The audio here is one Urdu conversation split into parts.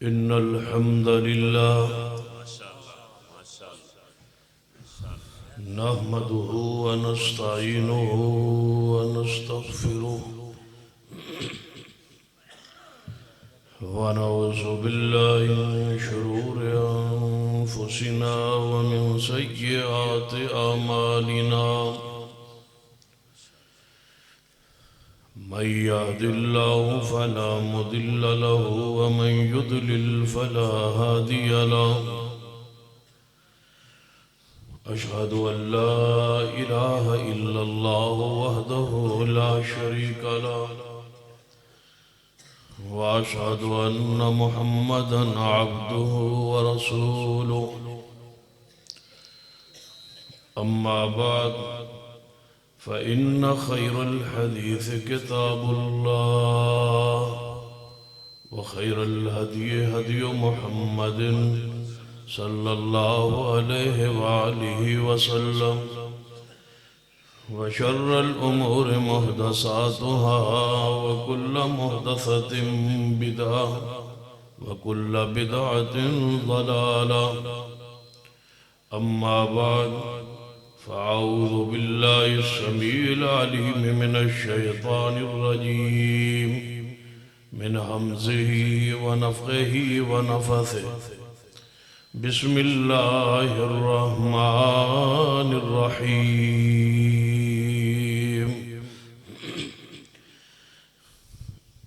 إن الحمد لله نحمده ونستعينه ونستغفره ونعوذ بالله من شرور أنفسنا ومن سيئات أعمالنا من يهد الله فلا مضل له ومن يضلل فلا هادي له أشهد أن لا إله إلا الله وحده لا شريك له وأشهد أن محمدا عبده ورسوله أما بعد فإن خير الحديث كتاب الله وخير الهدي هدي محمد صلى الله عليه وآله وسلم وشر الأمور محدثاتها وكل محدثة بدعة وكل بدعة ضلالة أما بعد فأعوذ بالله السميع العليم من الشيطان الرجيم من همزه ونفخه ونفثه بسم الله الرحمن الرحيم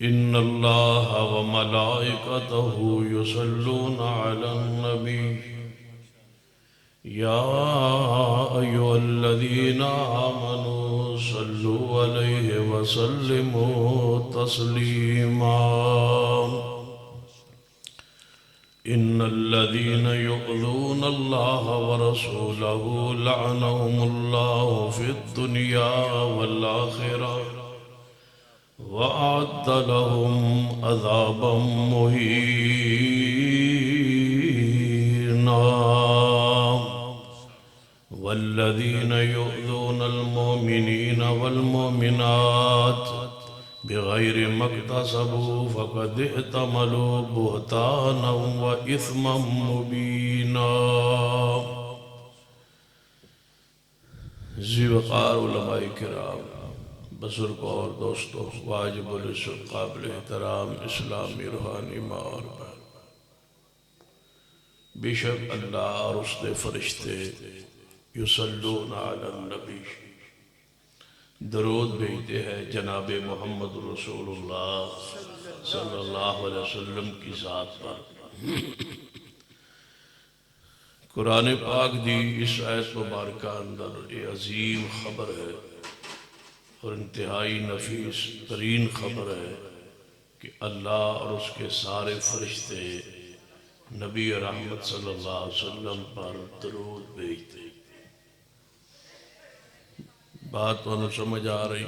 إن الله وملائكته يصلون على النبي يا أيها الذين آمنوا صلوا عليه وسلموا تسليما إن الذين يؤذون الله ورسوله لعنهم الله في الدنيا والآخرة وأعد لهم عذابا مهينا والذين يؤذون المؤمنين والمؤمنات بغير ما اكتسبوا فقد احتملوا بهتانا وإثما مبينا ذی وقار علماء کرام بزرگ اور دوستو واجب الرسول قابل احترام اسلامی روحانی ماں اور بہن بے شک اللہ اور اس نے فرشتے یصلون علی النبی درود بھیجتے ہیں جناب محمد رسول اللہ صلی اللہ علیہ وسلم کی ذات پر قرآن پاک دی اس آیت مبارکہ اندر یہ عظیم خبر ہے اور انتہائی نفیس ترین خبر ہے کہ اللہ اور اس کے سارے فرشتے نبی رحمت صلی اللہ علیہ وسلم پر درود بھیجتے ہیں۔ بات تو انہوں سمجھ آ رہی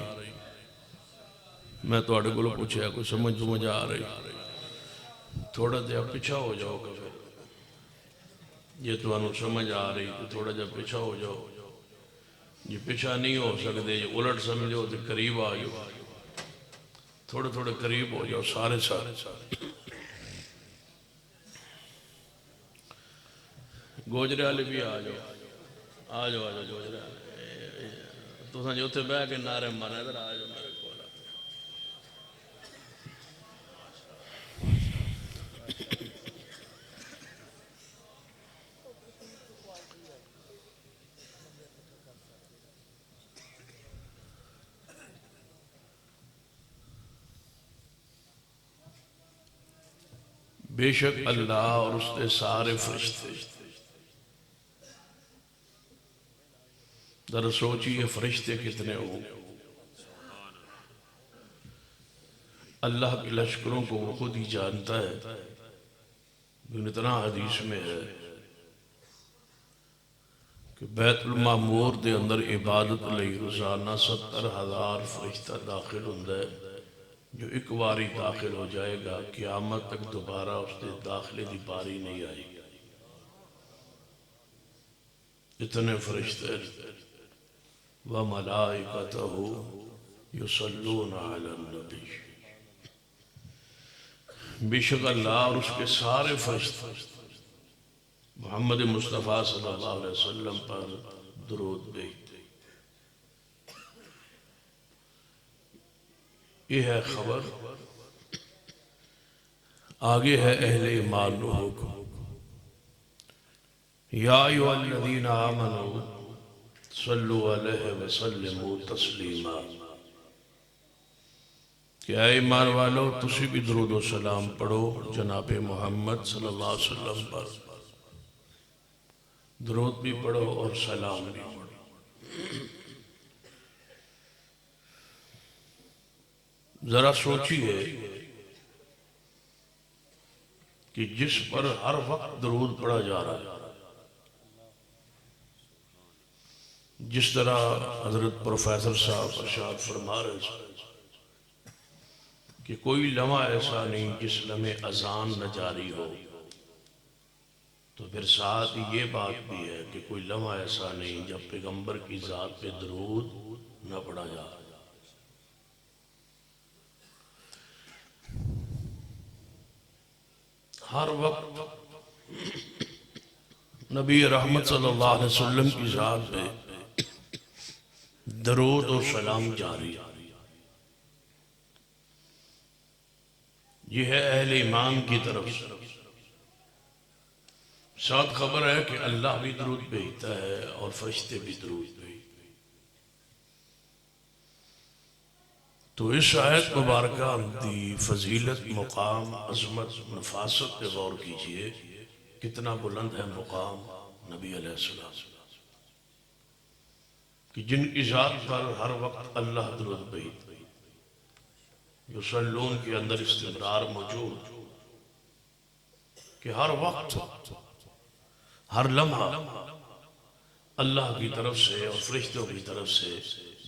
میں تو اڑے گلو پوچھے کوئی سمجھ آ رہی تھوڑا جا پیچھا ہو جاؤ گا پھر یہ تو انہوں سمجھ آ رہی تو تھوڑا جا پیچھا ہو جاؤ یہ پیچھا نہیں ہو سکتے یہ الٹ سمجھو تو قریب آ جاؤ تھوڑے تھوڑے قریب ہو جاؤ سارے گوجرے والے بھی آ جاؤ گوجرے والے تو جو اتنے بہ کے نعرے مارے ادھر آ جاؤ میرے کو بے شک اللہ اور اس نے سارے فرشتے ذرا سوچئے فرشتے کتنے ہوں اللہ کے لشکروں کو وہ خود ہی جانتا ہے اتنا حدیث میں ہے کہ بیت المعمور دے اندر عبادت لئی روزانہ 70,000 فرشتہ داخل ہوندہ ہے جو ایک باری داخل ہو جائے گا قیامت تک دوبارہ اس دے داخلے دی باری نہیں آئی اتنے فرشتے وَمَلَائِكَتَهُ يُصَلُّونَ عَلَى النَّبِيِّ بے شک اللہ اور اس کے سارے فرشتے محمد مصطفیٰ صلی اللہ علیہ وسلم پر درود بھیجتے۔ یہ ہے خبر، آگے ہے اہل ایمان و حکم۔ یا ایھا الذین آمنوا صلوا علیہ وسلموا تسلیما، کہ اے ایمان والو تسی بھی درود و سلام پڑھو جناب محمد صلی اللہ علیہ وسلم پر، درود بھی پڑھو اور سلام بھی پڑھو۔ ذرا سوچئے کہ جس پر ہر وقت درود پڑھا جا رہا ہے، جس طرح حضرت پروفیسر صاحب ارشاد فرما رہے ہیں کہ کوئی لمحہ ایسا نہیں جس لمحے اذان نہ جاری ہو، تو پھر ساتھ یہ بات بھی ہے کہ کوئی لمحہ ایسا نہیں جب پیغمبر کی ذات پہ درود نہ پڑھا جا رہا۔ ہر وقت نبی رحمت صلی اللہ علیہ وسلم کی ذات پہ درود و سلام جاری۔ یہ ہے اہل ایمان کی طرف سے۔ ساتھ خبر ہے کہ اللہ بھی درود بھیجتا ہے اور فرشتے بھی درود بھیجتے ہیں۔ تو اس آیت مبارکہ دی فضیلت، مقام، عظمت، نفاست پہ غور کیجئے، کتنا بلند ہے مقام نبی علیہ السلام کہ جن کی ذات پر ہر وقت اللہ درود بھیجتا ہے۔ یصلون کے اندر استمرار موجود کہ ہر وقت، ہر لمحہ اللہ کی طرف سے اور فرشتوں کی طرف سے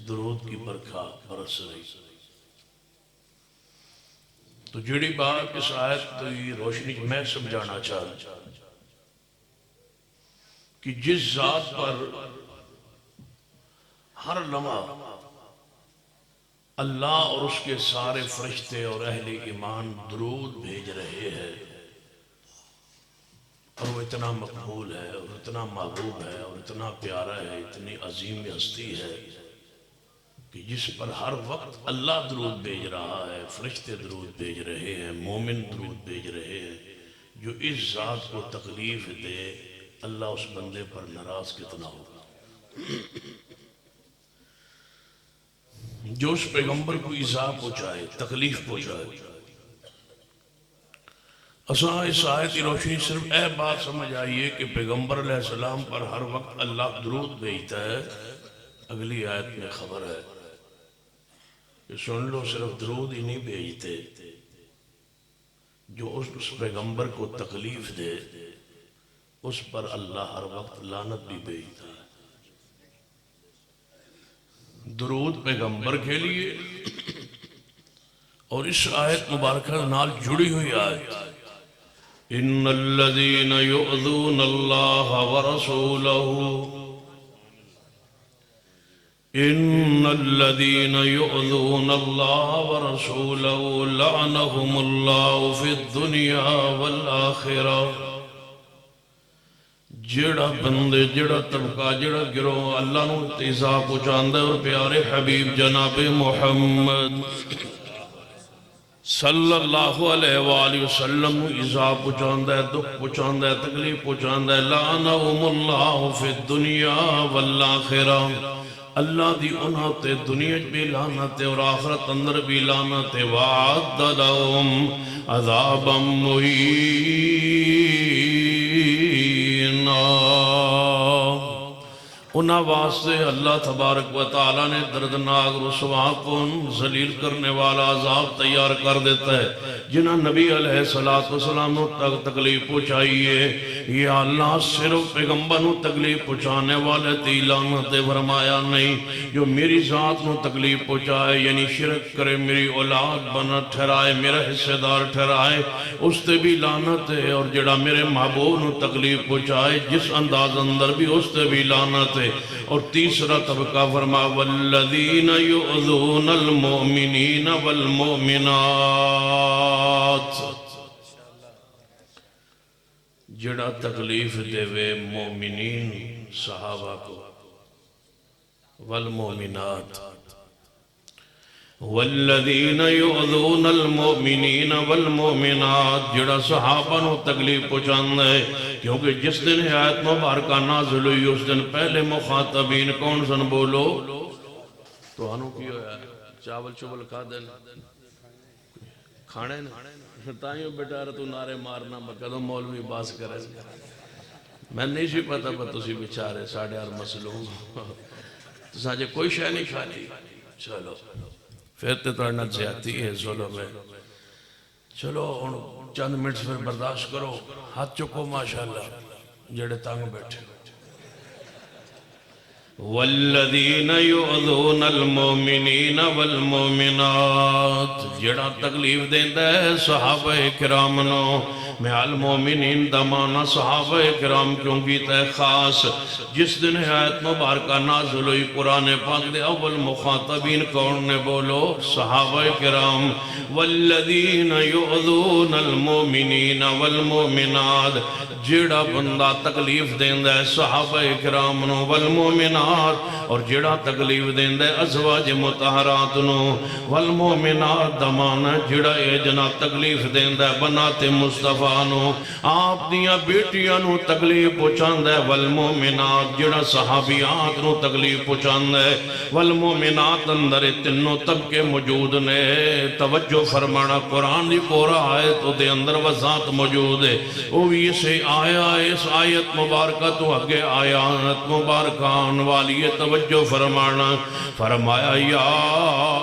درود کی برکھا برس رہی۔ تو جڑی بات اس آیت کی روشنی میں سمجھانا چاہتا کہ جس ذات پر ہر لمحہ اللہ اور اس کے سارے فرشتے اور اہل ایمان درود بھیج رہے ہیں، اور وہ اتنا مقبول ہے اور اتنا محبوب ہے اور اتنا پیارا ہے، اتنی عظیم ہستی ہے کہ جس پر ہر وقت اللہ درود بھیج رہا ہے، فرشتے درود بھیج رہے ہیں، مومن درود بھیج رہے ہیں، جو اس ذات کو تکلیف دے اللہ اس بندے پر ناراض کتنا ہوگا۔ جو اس پیغمبر کو ایذا پہنچائے، تکلیف پہنچائے۔ اساں اس آیت کی روشنی صرف اے بات سمجھ آئیے کہ پیغمبر علیہ السلام پر ہر وقت اللہ درود بھیجتا ہے۔ اگلی آیت میں خبر ہے کہ سن لو، صرف درود ہی نہیں بھیجتے، جو اس پیغمبر کو تکلیف دے اس پر اللہ ہر وقت لعنت بھی بھیجتا ہے۔ درود پیغمبر کے لیے اور اس آیت مبارکہ نال جڑی ہوئی آیت، ان الذین یؤذون اللہ ورسولہ، ان الذین یؤذون اللہ ورسولہ لعنہم اللہ فی الدنیا والآخرہ۔ جڑا بندے، جڑا طبقہ، جڑا گروہ اللہ نو ایذا پہنچاندا ہے اور پیارے حبیب جناب محمد صلی اللہ علیہ وآلہ وسلم نو ایذا پہنچاندا ہے، دکھ پہنچاندا ہے، تکلیف پہنچاندا ہے، لعنہم اللہ فی الدنیا والآخرہ، اللہ دی انہاں تے دنیا بھی لعنت اور آخرت اندر بھی لعنت، وعد لہم عذابا مہینا۔ انہاں واسطے اللہ تبارک و تعالیٰ نے دردناک، رسوا کن، ذلیل کرنے والا عذاب تیار کر دیتا ہے جنہاں نبی علیہ السلام نو تکلیف پہنچائیے۔ یا اللہ صرف پیغمبر نو تکلیف پہنچانے والے تی لعنت فرمایا نہیں، جو میری ذات نو تکلیف پہنچائے یعنی شرک کرے، میری اولاد بنا ٹھہرائے، میرا حصہ دار ٹھہرائے، اس تے بھی لعنت ہے، اور جڑا میرے محبوب نو تکلیف پہنچائے جس انداز اندر بھی اس تے بھی لعنت ہے۔ اور تیسرا طبقہ فرما والذین یؤذون المؤمنین والمؤمنات، جڑا تکلیف دے وے مومنین صحابہ کو والمومنات والذین یؤذون المؤمنین والمؤمنات جڑا صحابہ نو تکلیف پہنچانا ہے کیونکہ جس دن آیت مبارکہ نازل ہوئی اس دن پہلے مخاطبین کون سن بولو تو آنو کی ہویا ہے چاول چوبل کھا دین کھانے نا تائیوں بیٹا رہا تو نعرے مارنا مقدم مولوی باس کرے میں نہیں سی پتا پر تسی بیچارے ساڑھے آر مسلوم تو ساجے کوئی شے نہیں کھاتی چلو پھر تے تو اڑنا زیادتی ہے ظلم ہے چلو چند منٹ پھر برداشت کرو ہاتھ چکو ماشاءاللہ جڑے تانگ بیٹھے والذین یؤذون المؤمنین والمؤمنات جڑا تکلیف دیندہ ہے صحابہ کرام نو میں المؤمنین دمانا صحابہ کرام کیوں کیتا ہے خاص جس دن آیت مبارکہ نازل ہوئی قرآن پاک دے اول مخاطبین کون نے بولو صحابہ کرام والذین یؤذون المؤمنین والمؤمنات جڑا بندہ تکلیف دیندہ ہے صحابہ کرام نو والمؤمنات اور جڑا تکلیف دیندہ ہے ازواج مطہرات نو والمؤمنات دمانا جڑا اے جنا تکلیف دیندہ ہے بنات مصطفیٰ نو آپ دیاں بیٹیاں نو تکلیف پہنچاندہ ہے والمؤمنات جڑا صحابیات نو تکلیف پہنچاندہ ہے والمؤمنات اندر تنوں طبقے موجود نے توجہ فرمانا قرآن دی پورا آیت دے اندر وضاحت موجود ہے وہ اسے آیا اس آیت مبارکہ تو اگے آیات مبارکان والی توجہ فرمانا فرمایا یا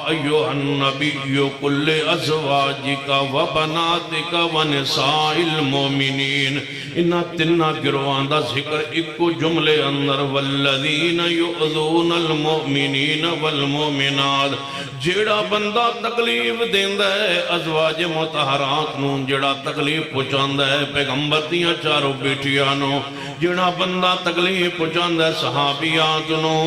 ایوہ النبی کل ازواجک و بناتک و نساء المومنین انہا تنہ گروہاں دا ذکر ایک جملے اندر والذین یؤذون المؤمنین والمؤمنات جیڑا بندہ تکلیف دیندہ ہے ازواج مطہرات نو جیڑا تکلیف پہنچاندہ ہے پیغمبر دیاں چاروں بیٹیانو جیڑا بندہ تکلیف پہنچاندہ ہے صحابیات نو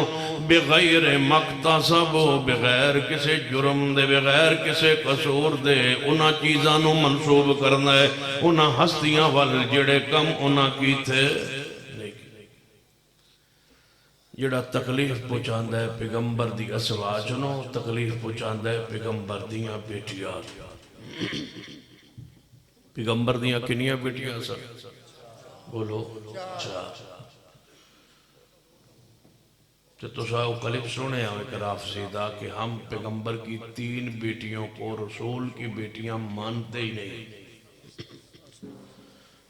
بغیر مقتصب بغیر کسے جرم دے بغیر کسے قصور دے انہاں چیزاں نو منصوب کرنا ہے انہاں ہستیاں وال جڑے کم انہاں کی تھے جڑا تکلیف پہنچاندہ ہے پیغمبر دی ازواج نو تکلیف پہنچاندہ ہے پیغمبر دیاں بیٹیاں پیغمبر دیاں کنیاں بیٹیاں سر بولو چار تو ساو قلب سنے ہمیں کراف سیدھا کہ ہم پیغمبر کی 3 بیٹیوں کو رسول کی بیٹیاں مانتے ہی نہیں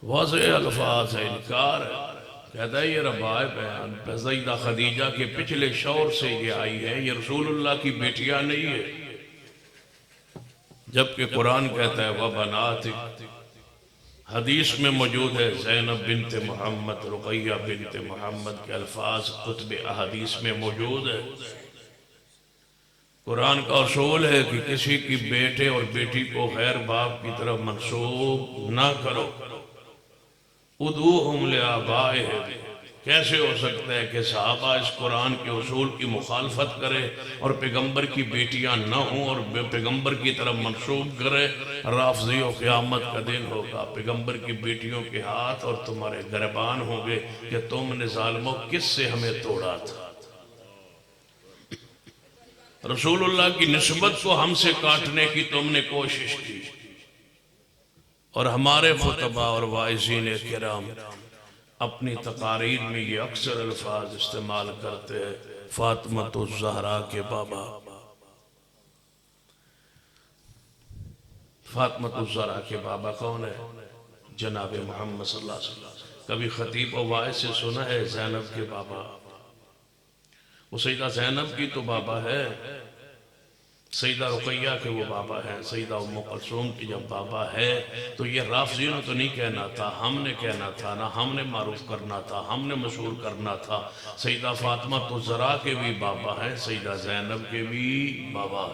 واضح الفاظ ہے انکار ہے کہتا ہے یہ ربائب ہے سیدہ خدیجہ کے پچھلے شور سے یہ آئی ہے یہ رسول اللہ کی بیٹیاں نہیں ہے جبکہ قرآن کہتا ہے وَبَنَاتِكَ حدیث میں موجود ہے زینب بنت محمد رقیہ بنت محمد کے الفاظ کتب احادیث میں موجود ہے قرآن کا اصول ہے کہ کسی کی بیٹے اور بیٹی کو غیر باپ کی طرف منسوب نہ کرو ادعوہم لآبائہم کیسے ہو سکتا ہے کہ صحابہ اس قرآن کے اصول کی مخالفت کرے اور پیغمبر کی بیٹیاں نہ ہوں اور پیغمبر کی طرف منسوب کرے رافضی و قیامت کا دن ہوگا پیغمبر کی بیٹیوں کے ہاتھ اور تمہارے گربان ہوں گے کہ تم نے ظالموں کس سے ہمیں توڑا تھا رسول اللہ کی نسبت کو ہم سے کاٹنے کی تم نے کوشش کی اور ہمارے خطبہ اور واعظین کرام اپنی تقاریر میں یہ اکثر الفاظ استعمال کرتے ہیں فاطمہ الزہرا کے بابا فاطمہ الزہرا کے بابا کون ہے جناب محمد صلی اللہ علیہ وسلم کبھی خطیب و واعظ سے سنا ہے زینب کے بابا وہ سیدہ زینب کی تو بابا ہے سیدہ رقیہ کے وہ بابا ہے سیدہ ام کلثوم کی جب بابا ہے تو یہ رافضیوں نے تو نہیں کہنا تھا ہم نے کہنا تھا نا ہم نے معروف کرنا تھا ہم نے مشہور کرنا تھا سیدہ فاطمہ الزہرا کے بھی بابا ہیں سیدہ زینب کے بھی بابا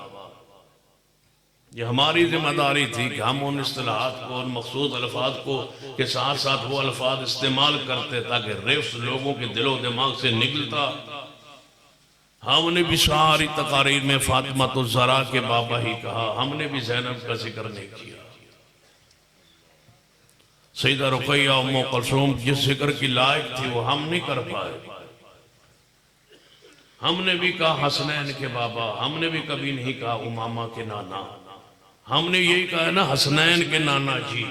یہ ہماری ذمہ داری تھی کہ ہم ان اصطلاحات کو ان مخصوص الفاظ کو کے ساتھ ساتھ وہ الفاظ استعمال کرتے تاکہ رفظ لوگوں کے دل و دماغ سے نکلتا ہم نے بھی ساری تقاریر میں فاطمہ الزہرا کے بابا ہی کہا ہم نے بھی زینب کا ذکر نہیں کیا سیدہ رقیہ ام کلثوم جس ذکر کی لائق تھی وہ ہم نہیں کر پائے. ہم نے بھی کہا حسنین کے بابا، ہم نے بھی کبھی نہیں کہا امامہ کے نانا. ہم نے یہی کہا نا حسنین کے نانا جی.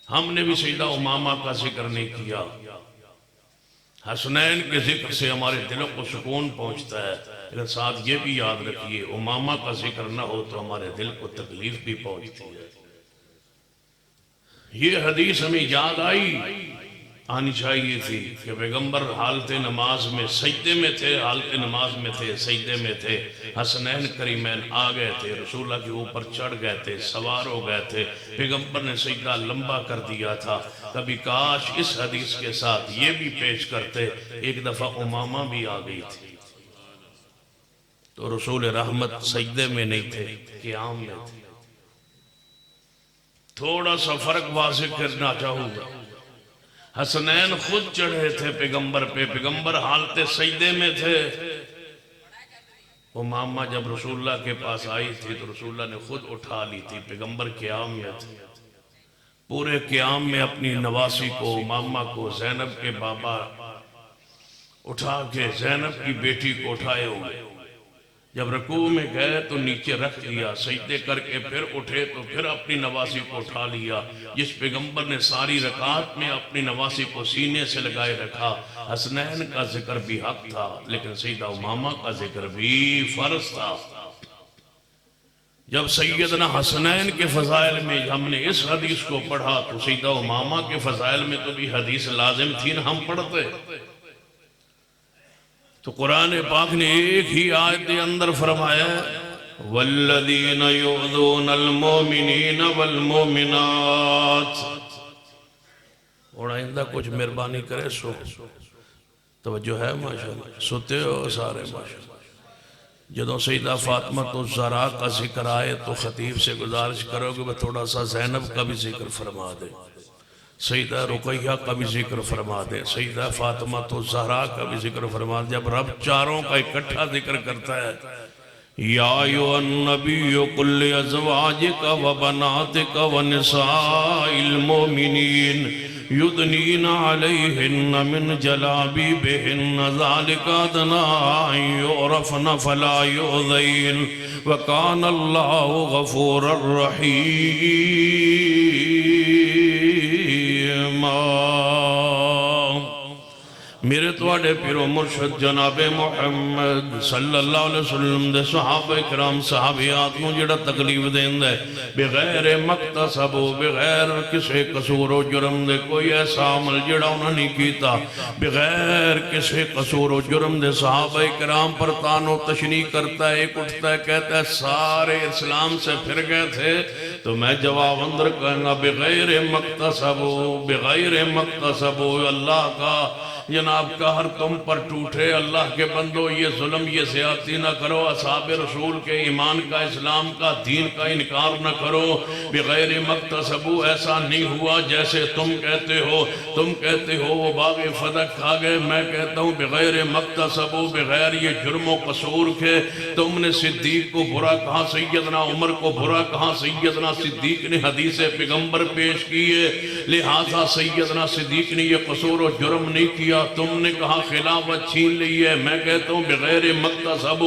ہم نے بھی سیدہ امامہ کا ذکر نہیں کیا. حسنین کے ذکر سے ہمارے دلوں کو سکون پہنچتا ہے، لیکن ساتھ یہ بھی یاد رکھیے امامہ کا ذکر نہ ہو تو ہمارے دل کو تکلیف بھی پہنچتی ہے. یہ حدیث ہمیں یاد آنی چاہیے تھی کہ پیغمبر حالت نماز میں سجدے میں تھے، حالت نماز میں تھے، سجدے میں تھے. حسنین کریمین آ گئے تھے، رسول اللہ کے اوپر چڑھ گئے تھے، سوار ہو گئے تھے. پیغمبر نے سجدہ لمبا کر دیا تھا. کبھی کاش اس حدیث کے ساتھ یہ بھی پیش کرتے. ایک دفعہ امامہ بھی آ گئی تھی تو رسول رحمت سجدے میں نہیں تھے، قیام میں تھے. تھوڑا سا فرق واضح کرنا چاہوں گا. حسنین خود چڑھے تھے پیغمبر پہ، پیغمبر حالت سجدے میں تھے. امامہ جب رسول اللہ کے پاس آئی تھی تو رسول اللہ نے خود اٹھا لی تھی. پیغمبر قیام میں تھے. پورے قیام میں اپنی نواسی کو، امامہ کو، زینب کے بابا اٹھا کے زینب کی بیٹی کو اٹھائے ہوئے. جب رکوع میں گئے تو نیچے رکھ لیا، سجدے کر کے پھر اٹھے تو پھر اپنی نواسی کو اٹھا لیا. جس پیغمبر نے ساری رکعت میں اپنی نواسی کو سینے سے لگائے رکھا. حسنین کا ذکر بھی حق تھا لیکن سیدہ امامہ کا ذکر بھی فرض تھا. جب سیدنا حسنین کے فضائل میں ہم نے اس حدیث کو پڑھا تو سیدہ امامہ کے فضائل میں تو بھی حدیث لازم تھی نا، ہم پڑھتے. تو قرآن پاک نے ایک ہی آیت اندر فرمایا والذین یؤذون المؤمنین والمؤمنات. اور آئندہ کچھ مہربانی کرے سو توجہ ہے ماشاءاللہ، سوتے ہو سارے ماشاءاللہ. جدوں سیدہ فاطمہ الزہرا کا ذکر آئے تو خطیب سے گزارش کرو کہ وہ تھوڑا سا زینب کا بھی ذکر فرما دے، سیدہ رقیہ کا بھی ذکر فرما دے، سیدہ فاطمہ الزہرا کا بھی ذکر فرما دے. جب رب چاروں کا اکٹھا ذکر کرتا ہے یا ایھا النبی قل لازواجک وبناتک ونساء المؤمنین یدنین علیہن من جلابیبہن ذالک ادنی ان یعرفن فلا یؤذین وکان اللہ غفورا رحیما. میرے توڑے پیرو مرشد جناب محمد صلی اللہ علیہ وسلم دے صحابہ اکرام صحابیات نو جڑا تکلیف دین دے بغیر مقتصب و بغیر کسے قصور و جرم دے کوئی ایسا عمل جڑا انہوں نے کیتا بغیر کسے قصور و جرم دے صحابہ اکرام پر تانو تشنیح کرتا ہے، ایک اٹھتا ہے کہتا ہے سارے اسلام سے پھر گئے تھے. تو میں جواب اندر کہوں گا بغیر مقتصب اللہ کا جناب قہر تم پر ٹوٹے. اللہ کے بندو یہ ظلم یہ زیادتی نہ کرو، اصحاب رسول کے ایمان کا اسلام کا دین کا انکار نہ کرو. بغیر مقتصب ایسا نہیں ہوا جیسے تم کہتے ہو وہ باغ فتح کھا گئے. میں کہتا ہوں بغیر مقتصب بغیر یہ جرم و قصور کے تم نے صدیق کو برا کہا، سیدنا عمر کو برا کہا. سیدنا صدیق نے حدیث پیغمبر پیش کیے لہذا سیدنا صدیق نے یہ قصور و جرم نہیں کیا. تم نے کہا خلافت چھین لی ہے. میں کہتا ہوں بغیر مقتصب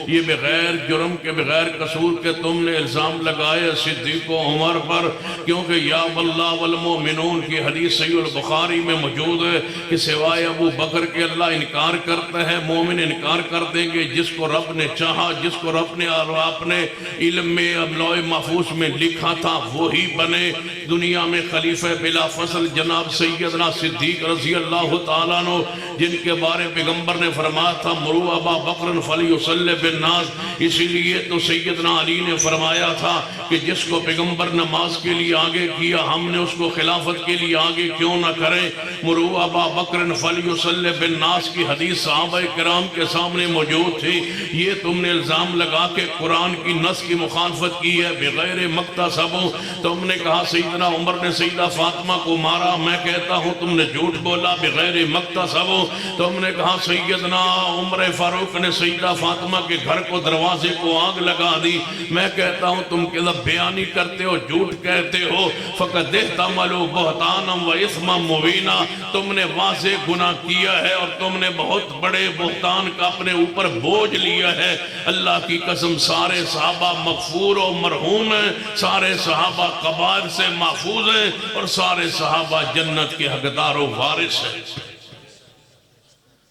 یہ بغیر جرم کے بغیر قصور کے تم نے الزام لگائے صدیق و عمر پر، کیونکہ یا واللہ والمؤمنون کی حدیث صحیح البخاری میں موجود ہے کہ سوائے ابو بکر کے اللہ انکار کرتا ہے، مومن انکار کر دیں گے. جس کو رب نے چاہا، جس کو رب نے اور اپنے علم میں لوح محفوظ میں لکھا تھا وہی بنے دنیا میں خلیفہ بلا فصل جناب سیدنا صدیق رضی اللہ تعالیٰ عنہ، جن کے بارے پیغمبر نے فرمایا تھا مروا ابا بکر فلیصلی بالناس. اسی لیے تو سیدنا علی نے فرمایا تھا کہ جس کو پیغمبر نماز کے لیے آگے کیا ہم نے اس کو خلافت کے لیے آگے کیوں نہ کریں. مروا ابا بکر فلیصلی بالناس کی حدیث صحابہ کرام کے سامنے موجود تھی. یہ تم نے الزام لگا کے قرآن کی نص کی مخالفت کی ہے بغیر مقتصب مقتصب ہوں. تم نے کہا سیدنا عمر نے سیدہ فاطمہ کو مارا، میں کہتا ہوں تم نے جھوٹ بولا بغیر مقتصب ہوں. تم نے کہا سیدنا عمر فاروق نے سیدہ فاطمہ کے گھر کو دروازے کو آگ لگا دی، میں کہتا ہوں تم کذب بیانی کرتے ہو، جھوٹ کہتے ہو. فقد احتملوا بہتانا و اثما مبینا، تم نے واضح گناہ کیا ہے اور تم نے بہت بڑے بہتان کا اپنے اوپر بوجھ لیا ہے. اللہ کی قسم سارے صحابہ مغفور و مرحوم ہیں، سارے صحابہ قبائل سے محفوظ ہیں اور سارے صحابہ جنت کے حقدار و وارث ہیں.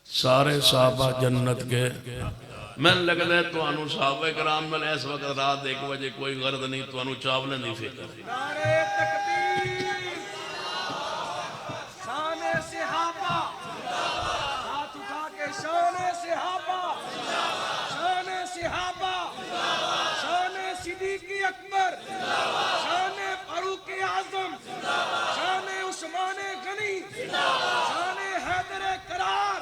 سارے صحابہ جنت کے. میں لگتا ہے تو انو صحابہ کرام میں اس وقت رات 1 بجے کوئی غرض نہیں، تو انو چاولیں نہیں فکر. نعرہ تکبیر، شان صحابہ، ہاتھ اٹھا کے شان صحابہ، شان صحابہ، شان صدیق اکبر، شان فاروق اعظم، شان عثمان غنی، شان حیدر کرار،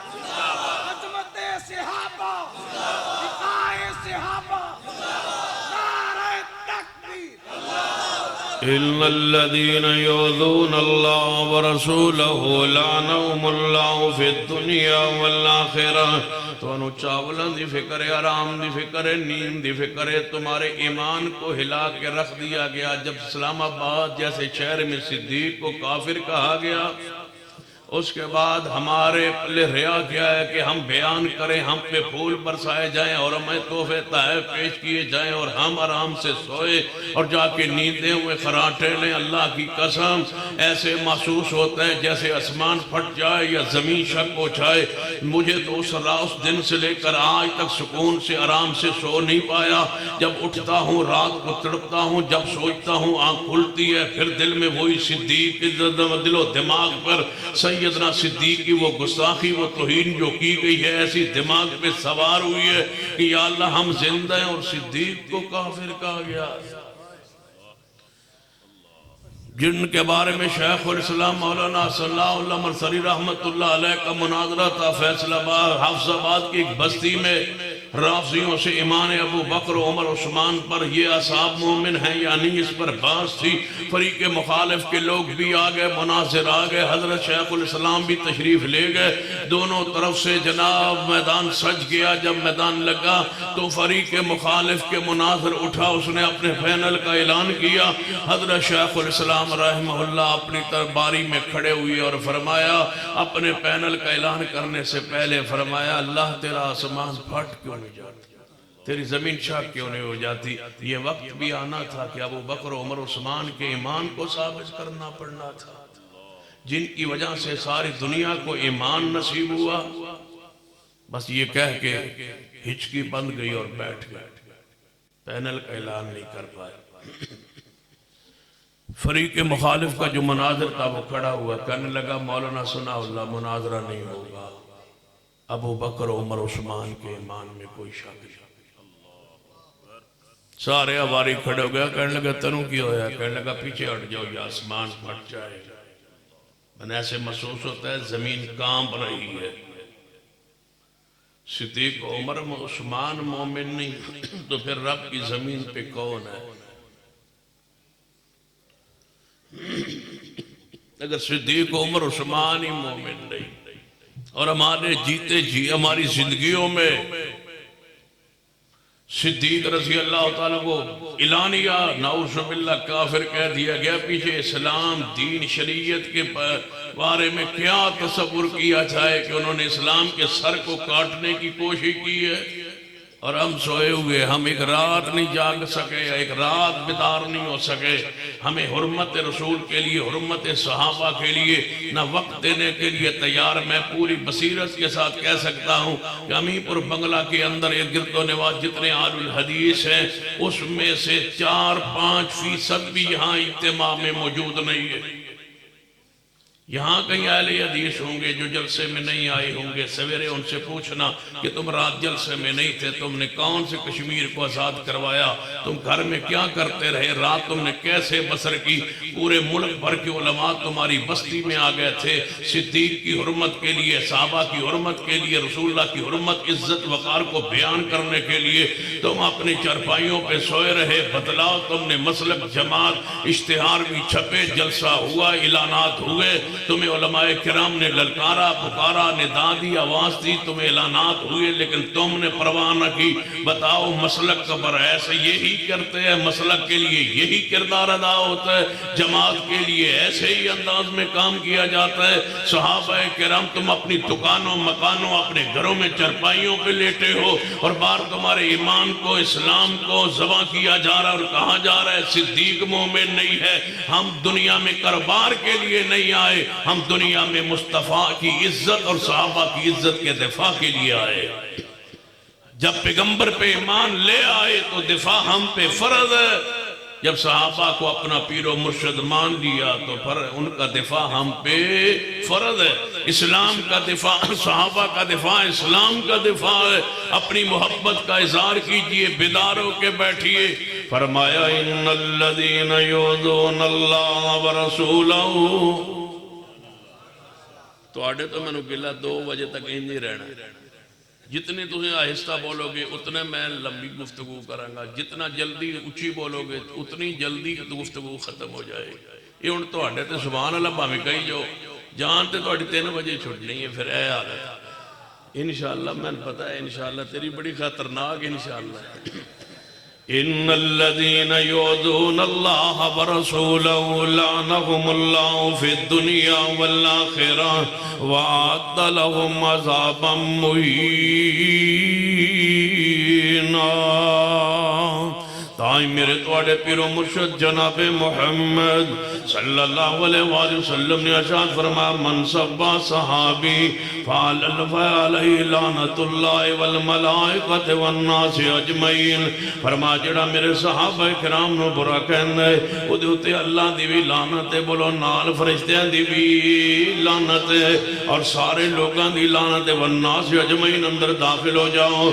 عظمت صحابہ، دفاع صحابہ. نعرہ تکبیر. ان الذين يؤذون الله ورسوله لعنهم الله في الدنيا والآخرة. تو انو چاولاں دی فکر ہے، آرام دی فکر ہے، نیند دی فکر ہے. تمہارے ایمان کو ہلا کے رکھ دیا گیا. جب اسلام آباد جیسے شہر میں صدیق کو کافر کہا گیا، اس کے بعد ہمارے پلے ریا کیا ہے کہ ہم بیان کریں، ہم پہ پھول برسائے جائیں اور ہمیں تحفے تحائف پیش کیے جائیں اور ہم آرام سے سوئے اور جا کے نیندیں ہوئے خراٹے لیں. اللہ کی قسم ایسے محسوس ہوتا ہے جیسے آسمان پھٹ جائے یا زمین شک ہو جائے. مجھے تو اس دن سے لے کر آج تک سکون سے آرام سے سو نہیں پایا. جب اٹھتا ہوں رات کو تڑپتا ہوں، جب سوچتا ہوں آنکھ کھلتی ہے، پھر دل میں وہی صدیق کے دل و دماغ پر سیدنا صدیق کی وہ گستاخی و توہین جو کی گئی ہے ایسی دماغ پہ سوار ہوئی ہے کہ یا اللہ ہم زندہ ہیں اور صدیق کو کافر کہا گیا. جن کے بارے میں شیخ الاسلام مولانا صلی اللہ علیہ مرسلی رحمت اللہ علیہ کا مناظرہ تھا فیصل آباد حافظ آباد کی ایک بستی میں، رافضیوں سے ایمان ابو بکر عمر عثمان پر یہ اصحاب مومن ہیں یا نہیں اس پر بحث تھی. فریق مخالف کے لوگ بھی آگئے، مناظر آگئے، حضرت شیخ الاسلام بھی تشریف لے گئے. دونوں طرف سے جناب میدان سج گیا. جب میدان لگا تو فریق مخالف کے مناظر اٹھا، اس نے اپنے پینل کا اعلان کیا. حضرت شیخ الاسلام رحمہ اللہ اپنی طرف باری میں کھڑے ہوئے اور فرمایا، اپنے پینل کا اعلان کرنے سے پہلے فرمایا، اللہ تیرا آسمان پھٹ کیوں نہیں جاتی، تیری زمین شاک کیوں نہیں ہو جاتی. یہ وقت بھی آنا تھا کہ ابو بکر عمر عثمان کے ایمان کو ثابت کرنا پڑنا تھا، جن کی وجہ سے ساری دنیا کو ایمان نصیب ہوا. بس یہ کہہ کے ہچکی بند گئی اور بیٹھ گئے، پینل کا اعلان نہیں کر پائے. فریق مخالف کا جو مناظر تھا وہ کھڑا ہوا، کہنے لگا مولانا ثناء اللہ مناظرہ نہیں ہوگا، ابو بکر عمر عثمان کے ایمان میں کوئی شک نہیں. سارے آواری کھڑے ہو گیا. کہنے لگا تنوں کی ہویا؟ کہنے لگا پیچھے ہٹ جاؤ یا آسمان پھٹ جائے. من ایسے محسوس ہوتا ہے زمین کانپ رہی ہے. صدیق عمر عثمان مومن نہیں تو پھر رب کی زمین پہ کون ہے؟ اگر صدیق عمر عثمان ہی مومن نہیں اور ہمارے جیتے جی ہماری زندگیوں میں صدیق رضی اللہ تعالیٰ کو اعلانیہ نعوذ باللہ کافر کہہ دیا گیا، پیچھے اسلام دین شریعت کے بارے میں کیا تصور کیا جائے کہ انہوں نے اسلام کے سر کو کاٹنے کی کوشش کی ہے. اور ہم سوئے ہوئے، ہم ایک رات نہیں جاگ سکے، ایک رات بیدار نہیں ہو سکے. ہمیں حرمت رسول کے لیے، حرمت صحابہ کے لیے نہ وقت دینے کے لیے تیار. میں پوری بصیرت کے ساتھ کہہ سکتا ہوں کہ امی پور بنگلہ کے اندر ایک گرد و نواز جتنے اہل الحدیث ہیں اس میں سے 4-5% بھی یہاں اجتماع میں موجود نہیں ہے. یہاں کہیں اہل حدیث ہوں گے جو جلسے میں نہیں آئے ہوں گے، سویرے ان سے پوچھنا کہ تم رات جلسے میں نہیں تھے، تم نے کون سے کشمیر کو آزاد کروایا، تم گھر میں کیا کرتے رہے، رات تم نے کیسے بسر کی، پورے ملک بھر کے علماء تمہاری بستی میں آ گئے تھے، صدیق کی حرمت کے لیے، صحابہ کی حرمت کے لیے، رسول اللہ کی حرمت عزت وقار کو بیان کرنے کے لیے تم اپنی چرپائیوں پہ سوئے رہے، بدلاؤ تم نے مسلک جماعت، اشتہار بھی چھپے، جلسہ ہوا، اعلانات ہوئے، تمہیں علماء کرام نے للکارا، پکارا، ندا دی، آواز دی، تمہیں اعلانات ہوئے، لیکن تم نے پرواہ نہ کی۔ بتاؤ مسلک کا پر ایسے یہی کرتے ہیں، مسلک کے لیے یہی کردار ادا ہوتا ہے، جماعت کے لیے ایسے ہی انداز میں کام کیا جاتا ہے۔ صحابہ کرام تم اپنی دکانوں مکانوں اپنے گھروں میں چرپائیوں پہ لیٹے ہو اور بار تمہارے ایمان کو، اسلام کو ذبح کیا جا رہا اور کہا جا رہا ہے صدیق مومن نہیں ہے۔ ہم دنیا میں کاروبار کے لیے نہیں آئے، ہم دنیا میں مصطفیٰ کی عزت اور صحابہ کی عزت کے دفاع کے لیے آئے۔ جب پیغمبر پہ ایمان لے آئے تو دفاع ہم پہ فرض ہے، جب صحابہ کو اپنا پیر و مرشد مان لیا تو پھر ان کا دفاع ہم پہ فرض ہے۔ اسلام کا دفاع، صحابہ کا دفاع اسلام کا دفاع ہے۔ اپنی محبت کا اظہار کیجئے، بیدار ہو کے بیٹھیے۔ فرمایا ان الذین یؤذون اللہ ورسولہ، تو آڑے تو میں نے گلہ 2 بجے تک نہیں رہنا، جتنے تمہیں آہستہ بولو گے اتنے میں لمبی گفتگو کروں گا، جتنا جلدی اچھی بولو گے اتنی جلدی گفتگو ختم ہو جائے گی۔ یہ ان تو آڑے تے سبحان اللہ بھاویں کہی جو جان تے تو آڑی 3 بجے چھوڑنی ہے، پھر اے حالت انشاءاللہ میں نے پتا ہے انشاءاللہ تیری بڑی خطرناک انشاءاللہ۔ ان الذين يؤذون الله ورسوله لعنهم الله في الدنيا والآخرة وأعد لهم عذابا مهينا۔ تائیں میرے توڑے پیر و مرشد جناب محمد صلی اللہ علیہ وآلہ وسلم نے ارشاد فرمایا من سبا صحابی فعلیہ لعنت اللہ والملائکۃ والناس اجمعین۔ فرمایا جڑا میرے صحابہ کرام نو برا کہنا ہے وہ دیوتے اللہ دی بھی لعنت ہے، بولو نال فرشتیاں دی بھی لعنت ہے اور سارے لوگاں دی لعنت ہے۔ والناس اجمعین اندر داخل ہو جاؤ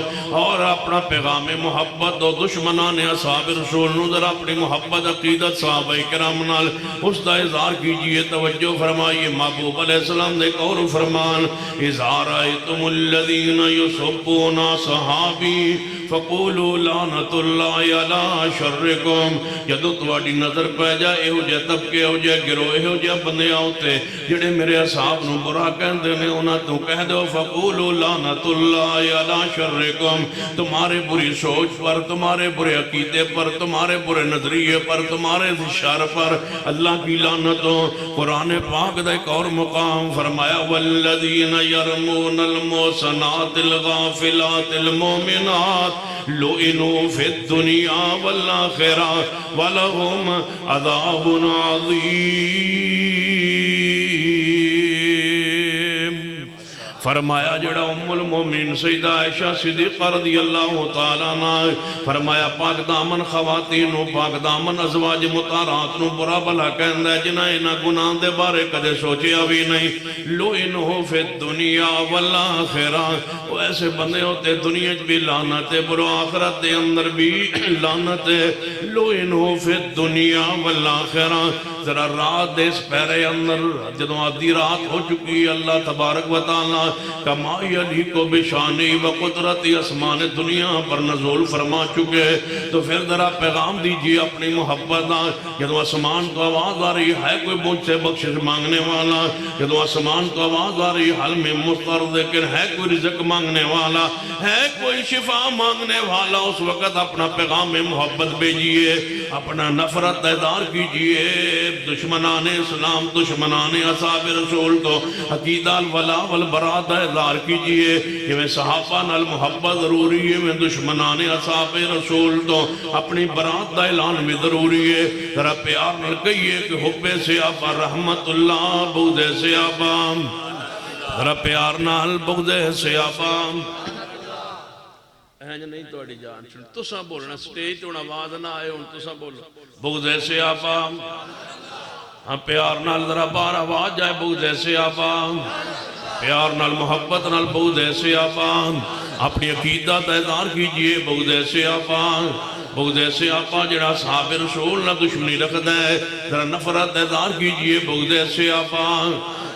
اور اپنا پیغام محبت و دشمنان اصحاب رسول نو ذرا اپنی محبت عقیدت صحابہ کرام نال اس دا اظہار کیجئے۔ توجہ فرمائیے محبوب علیہ السلام نے اور فرمان اذا رأیتم الذین یسبون صحابی فقولوا لعنت اللہ علی شرکم۔ جدو تواڈی نظر پہ جائے ہو جائے طبقے ہو جائے گروہ ہو جائے بندے آتے جڑے میرے اصحاب نو برا کہندے نے انہاں تو کہہ دو فقولوا لعنت اللہ علی شرکم، تمہارے بری سوچ پر، تمہارے برے عقیدے پر، تمہارے برے نظریے پر، تمہارے شر پر اللہ کی لعنت ہو۔ قرآن پاک دا ایک اور مقام فرمایا والذین یرمون المحصنات الغافلات المؤمنات لعنوا فی الدنیا والآخرہ ولہم عذاب عظیم۔ فرمایا جڑا ام المومنین سیدہ عائشہ صدیقہ رضی اللہ تعالیٰ عنہ فرمایا پاک دامن خواتین و پاک دامن ازواج مطہرات نو برا بھلا کہندہ ہے جنہ انہ گناہ دے بارے کدے سوچیا بھی نہیں۔ لعنوا فی الدنیا والآخرہ، وہ ایسے بندے ہوتے دنیا بھی لعنت ہے برو آخرت دے اندر بھی لعنت ہے۔ لعنوا فی الدنیا والآخرہ، ذرا رات دے اس پہرے اندر جدو آدھی رات ہو چکی اللہ تبارک و تعالی کمائی علی کو بشانی و قدرتی اسمان دنیا پر نزول فرما چکے، تو پھر ذرا پیغام دیجئے اپنی محبت آ۔ جدو اسمان کو آواز آ رہی ہے کوئی مجھ سے بخشش مانگنے والا، جدو اسمان کو آواز آ رہی حل میں مسترد لیکن ہے کوئی رزق مانگنے والا، ہے کوئی شفا مانگنے والا، اس وقت اپنا پیغام محبت بھیجئے، اپنا نفرت اظہار کیجئے۔ دشمنان اسلام، دشمنان اصحاب رسول تو عقیدہ الولا والبراء اظہار کیجئے کہ میں صحابہ نال محبت ضروری ہے، میں دشمنان اصحاب رسول تو اپنی برات دا اعلان بھی ضروری ہے۔ ذرا پیار میں کہیے کہ حب صحابہ رحمت اللہ، بغض صحابہ، ذرا پیار نال بغض صحابہ۔ اینج نہیں توڑی جان چھوڑ تو سا بولنا، سٹیج تو آواز نہ آئے ان تو سا بولو بغض صحابہ ہاں پیار نال ذرا بار آواز جائے بغض صحابہ پیار نال محبت نال بغض صحابہ اپنی عقیدہ تیدار کیجئے بغض صحابہ بغض صحابہ جڑا صحاب رسول نہ دشمنی رکھتا ہے ذرا نفرت تیدار کیجئے بغض صحابہ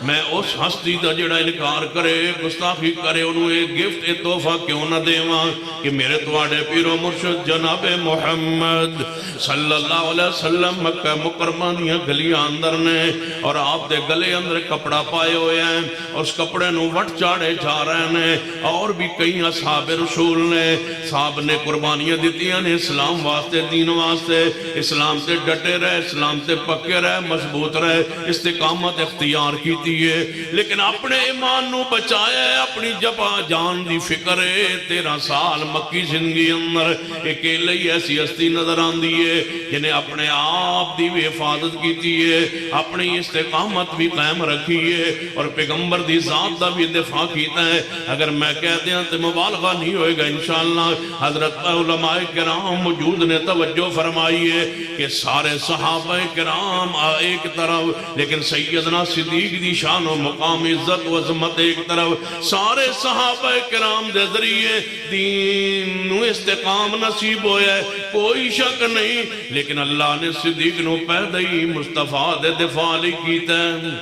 میں اس ہستی دا جڑا انکار کرے گستاخی کرے انہوں ایک گفٹ ایک تحفہ کیوں نہ دیواں کہ میرے تواڈے پیر و مرشد جناب محمد صلی اللہ علیہ وسلم مکہ مکرمہ دیاں گلیاں اندر نے اور آپ دے گلے اندر کپڑا پائے ہوئے ہیں اور اس کپڑے نو وٹ چاڑے جا رہے ہیں اور بھی کئی اصحاب رسول نے صحاب نے قربانیاں دیتیاں نے اسلام واسطے دین واسطے اسلام سے ڈٹے رہے اسلام سے پکے رہے مضبوط رہے استقامت اختیار کی لیکن اپنے ایمان نو بچایا ہے اپنی جبا جان دی فکر ہے 13 سال مکی زندگی اندر اکیلے ہی ایسی ہستی نظر آن دیئے جنہیں اپنے آپ دی بھی حفاظت کی ہے اپنی استقامت بھی قائم رکھی ہے اور پیغمبر دی ذات دا بھی دفاع کیتا ہے اگر میں کہتے ہیں تو مبالغہ نہیں ہوئے گا انشاءاللہ حضرت علماء کرام موجود نے توجہ فرمائی ہے کہ سارے صحابہ کرام ایک طرف لیکن سیدنا صدیق دی شان و مقام عزت و عظمت ایک طرف سارے صحابہ کرام دے ذریعے دین نو استقام نصیب ہویا ہے کوئی شک نہیں لیکن اللہ نے صدیق نو پیدا ہی مصطفیٰ دے دفاع لی کیتا ہے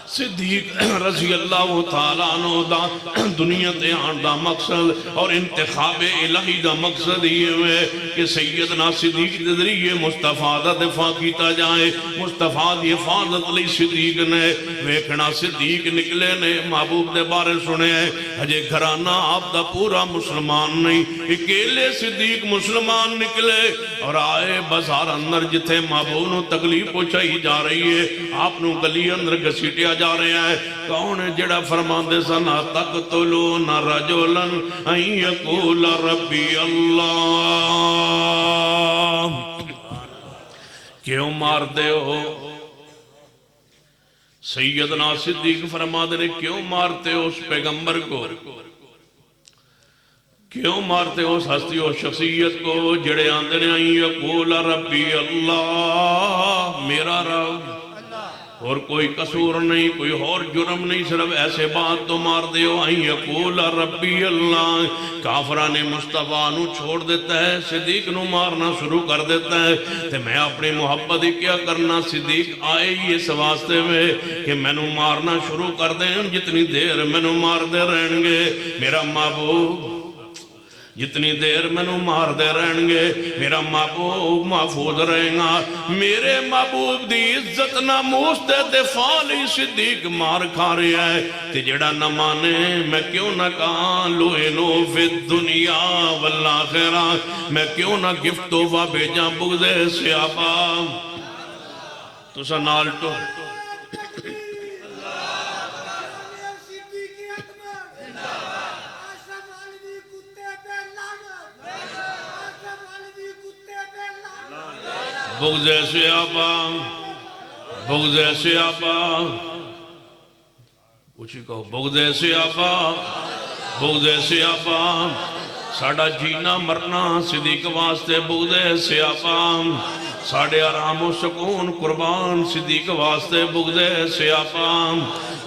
صدیق رضی اللہ تعالیٰ عنہ دا دنیا تے آن دا مقصد اور انتخاب الہی دا مقصد یہ ہوئے کہ سیدنا صدیق دے ذریعے مصطفیٰ دا دفاع کیتا جائے مصطفیٰ دی حفاظت لی صدیق نے ویکھنا صدیق نکلے نے محبوب دے بارے سنے ہجے گھرانہ آپ دا پورا مسلمان نہیں اکیلے صدیق مسلمان نکلے اور آئے بازار اندر جتھے محبوب نو تکلیف پہنچائی جا رہی ہے آپ نو گلی اندر گھسیٹیا جا رہے ہیں کون ہے جڑا فرمان دے سنا تقتلون رجلا ان یقول ربی اللہ کیوں مار دے ہو سیدنا صدیق فرما دے کیوں مارتے ہو اس پیغمبر کو کیوں مارتے ہو اس ہستی و شخصیت کو جڑے آندے نے ان یقول ربی اللہ میرا رب اور کوئی قصور نہیں کوئی اور جرم نہیں صرف ایسے بات تو مار دیو ان یقول ربی اللہ کافران مصطفیٰ نو چھوڑ دیتا ہے صدیق نو مارنا شروع کر دیتا ہے تے میں اپنی محبت کیا کرنا صدیق آئے ہی اس واسطے میں کہ میں نو مارنا شروع کر دیں جتنی دیر میں نو مار دے رہن گے میرا محبوب جتنی دیر میں نو مار دے رہن گے میرا محبوب محفوظ رہیں گا میرے محبوب دی عزت ناموس تے دفاع لی صدیق مار کھا رہا ہے تے جڑا نہ مانے میں کیوں نہ کہاں لوئنو فی الدنیا والآخرہ میں کیوں نہ گفت تحفہ بھیجاں بغض صحابہ تو سنال تو بغض صحابہ بغض صحابہ پوچھی کہو بغض صحابہ بغض صحابہ ساڑھا جینا مرنا صدیق واسطے بغض صحابہ ساڑھے آرام و سکون قربان صدیق واسطے بغض صحابہ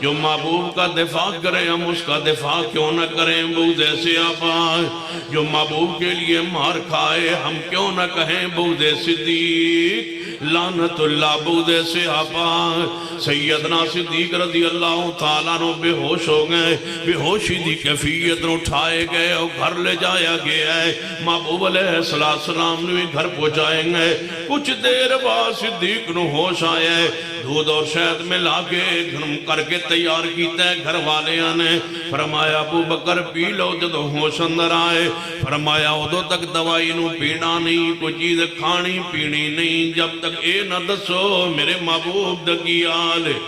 جو محبوب کا دفاع کریں ہم اس کا دفاع کیوں نہ کریں بغض صحابہ جو محبوب کے لیے مار کھائے ہم کیوں نہ کہیں بغض صدیق لعنت اللہ بغض صحابہ سیدنا صدیق رضی اللہ تعالیٰ نو بے ہوش ہو گئے بے ہوشی دی کیفیت نو اٹھائے گئے اور گھر لے جایا گیا ہے محبوب علیہ السلام نے گھر پہنچائیں گے کچھ دیر بعد صدیق نو ہوش آئے دودھ اور شہد میں لاکے گھرم کر کے تیار کیتا ہے گھر والے آنے فرمایا ابو بکر پی لو جدو ہوش اندر آئے فرمایا ادو تک دوائی نو پینا نہیں کوئی چیز کھانی پینی نہیں جب تک اے نہ دسو میرے محبوب دکی آلے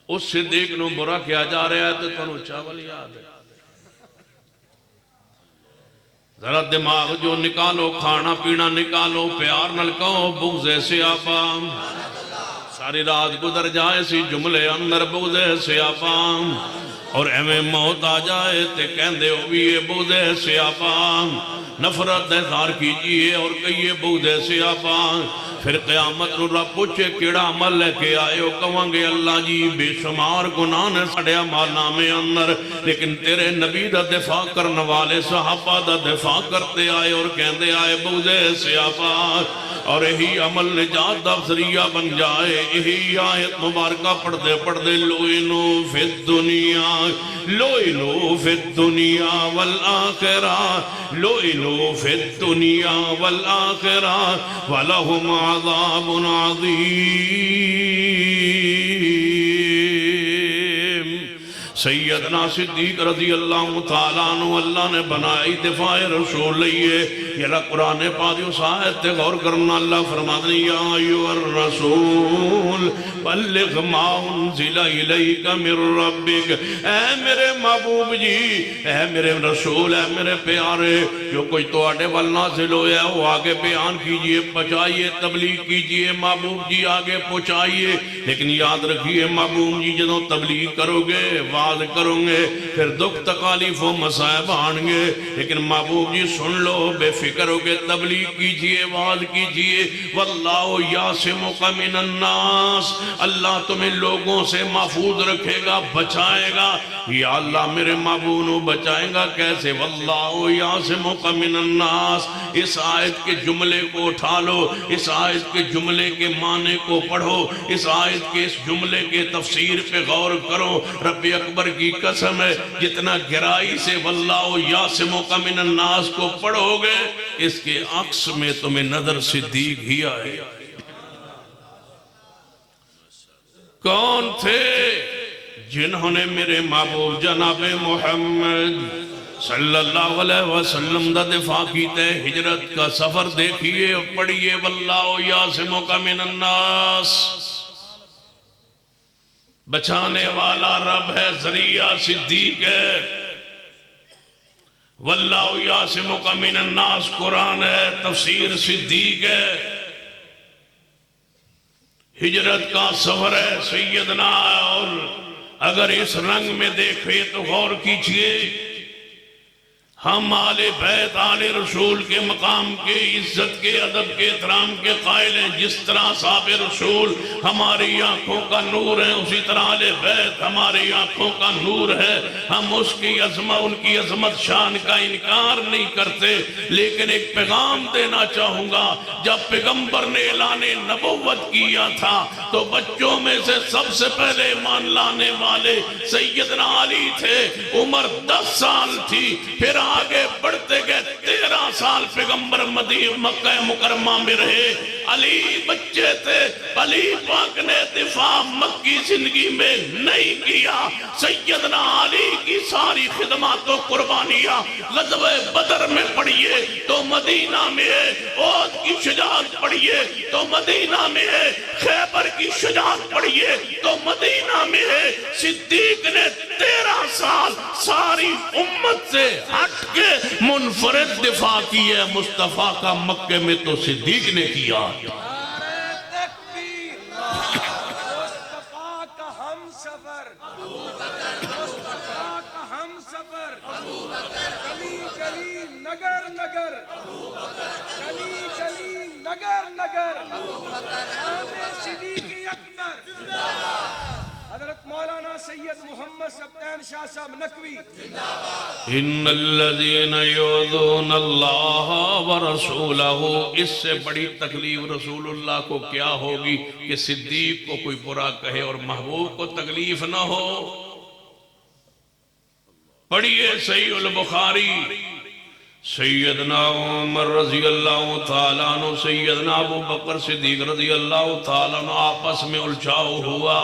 اس صدیق نو برا کیا جا رہا ہے تو تنو چاول یاد ہے ذرا دماغ جو نکالو کھانا پینا نکالو پیار نلکاؤ بغض صحابہ ساری رات گزر جائے سی جملے اندر بغض صحابہ اور ایویں موت آ جائے تے کہندے ہو بھی بغض صحابہ نفرت اظہار کیجئے اور کہیے بغض صحابہ۔ پھر قیامت نو رب پوچھے کیڑا عمل لے کے آئے ہو، کہوں گے اللہ جی بے شمار گناہ نے ساڈے اعمال نامے اندر، لیکن تیرے نبی دا دفاع کرنے والے صحابہ دا دفاع کرتے آئے اور کہندے آئے بغض صحابہ، اور یہی عمل نجات دا ذریعہ بن جائے۔ یہی آیت مبارکہ پڑھتے پڑھتے لوئنو فی الدنیا، لوئنو فی الدنیا والآخرہ، لوئنو فی الدنیا والآخرہ وَلَهُمْ عَذَابٌ عَظِيمٌ۔ سیدنا صدیق رضی اللہ تعالیٰ عنہ اللہ نے بنائی دفاع رسول لئیے۔ یہ قرآن پاک اس آیت تے غور کرنا، اللہ فرماتے ہیں یا ایھا الرسول بلغ ما انزل الیک من ربک، اے میرے محبوب جی، اے میرے رسول، اے میرے پیارے، جو کوئی تواڈے ول نازل ہویا ہے وہ آگے بیان کیجئے، پہنچائیے، تبلیغ کیجئے محبوب جی، آگے پہنچائیے۔ لیکن یاد رکھیے محبوب جی جدوں تبلیغ کرو گے، واز کرو گے، پھر دکھ تکالیف و مصائب آن گے، لیکن محبوب جی سن لو، بے فکر ہو کے تبلیغ کیجئے، واز کیجئے۔ واللہ یعصمک من الناس، اللہ تمہیں لوگوں سے محفوظ رکھے گا، بچائے گا۔ یا اللہ میرے محبوب نو بچائے گا کیسے؟ واللہ یعصمک من الناس۔ اس آیت کے جملے کو اٹھا لو، اس آیت کے جملے کے معنی کو پڑھو، اس آیت کے اس جملے کے تفسیر پہ غور کرو۔ رب اکبر کی قسم ہے جتنا گہرائی سے واللہ یعصمک من الناس کو پڑھو گے، اس کے عکس میں تمہیں نظر صدیق ہی آئے۔ کون تھے؟ جنہوں نے میرے محبوب جناب محمد صلی اللہ علیہ وسلم دا دفاع کیتے۔ ہجرت کا سفر دیکھئے، پڑھئے واللہ یعصمک من الناس۔ بچانے والا رب ہے، ذریعہ صدیق ہے۔ واللہ یعصمک من الناس قرآن ہے، تفسیر صدیق ہے۔ ہجرت کا سفر ہے سیدنا، اور اگر اس رنگ میں دیکھیں تو غور کیجئے، ہم آل بیت آل رسول کے مقام کے عزت کے ادب کے احترام کے قائل ہیں۔ جس طرح صحاب رسول ہماری آنکھوں کا نور ہے، اسی طرح آل بیت ہماری آنکھوں کا نور ہے۔ ہم اس کی عظمت، ان کی عظمت شان کا انکار نہیں کرتے، لیکن ایک پیغام دینا چاہوں گا۔ جب پیغمبر نے اعلان نبوت کیا تھا تو بچوں میں سے سب سے پہلے ایمان لانے والے سیدنا علی تھے۔ عمر 10 سال تھی، پھر آگے بڑھتے گئے 13 سال پیغمبر مکہ مکرمہ میں رہے۔ علی بچے تھے، علی پاک نے دفاع مکی زندگی میں نہیں کیا۔ سیدنا علی کی ساری خدمات و قربانیاں غزوہ بدر میں پڑھئے تو مدینہ میں ہے، احد کی شجاعت پڑھئے تو مدینہ میں ہے، خیبر کی شجاعت پڑھئے تو مدینہ میں ہے۔ صدیق نے 13 سال ساری امت سے ہٹ کے منفرد دفاع کی ہے مصطفیٰ کا، مکہ میں تو صدیق نے کیا۔ نعرہ تکبیر، مصطفیٰ کا ہم سفر، مصطفیٰ کا ہم سفر، گلی گلی نگر نگر، گلی گلی نگر نگر، نام صدیق اکبر، حضرت مولانا سید محمد سبتین شاہ صاحب نقوی۔ ان الذین یؤذون اللہ ورسولہ، اس سے بڑی تکلیف رسول اللہ کو کیا ہوگی کہ صدیق کو کوئی برا کہے اور محبوب کو تکلیف نہ ہو۔ پڑھئے صحیح البخاری، سیدنا عمر رضی اللہ تعالیٰ عنہ سیدنا ابو بکر صدیق رضی اللہ تعالیٰ عنہ آپس میں الجھاؤ ہوا۔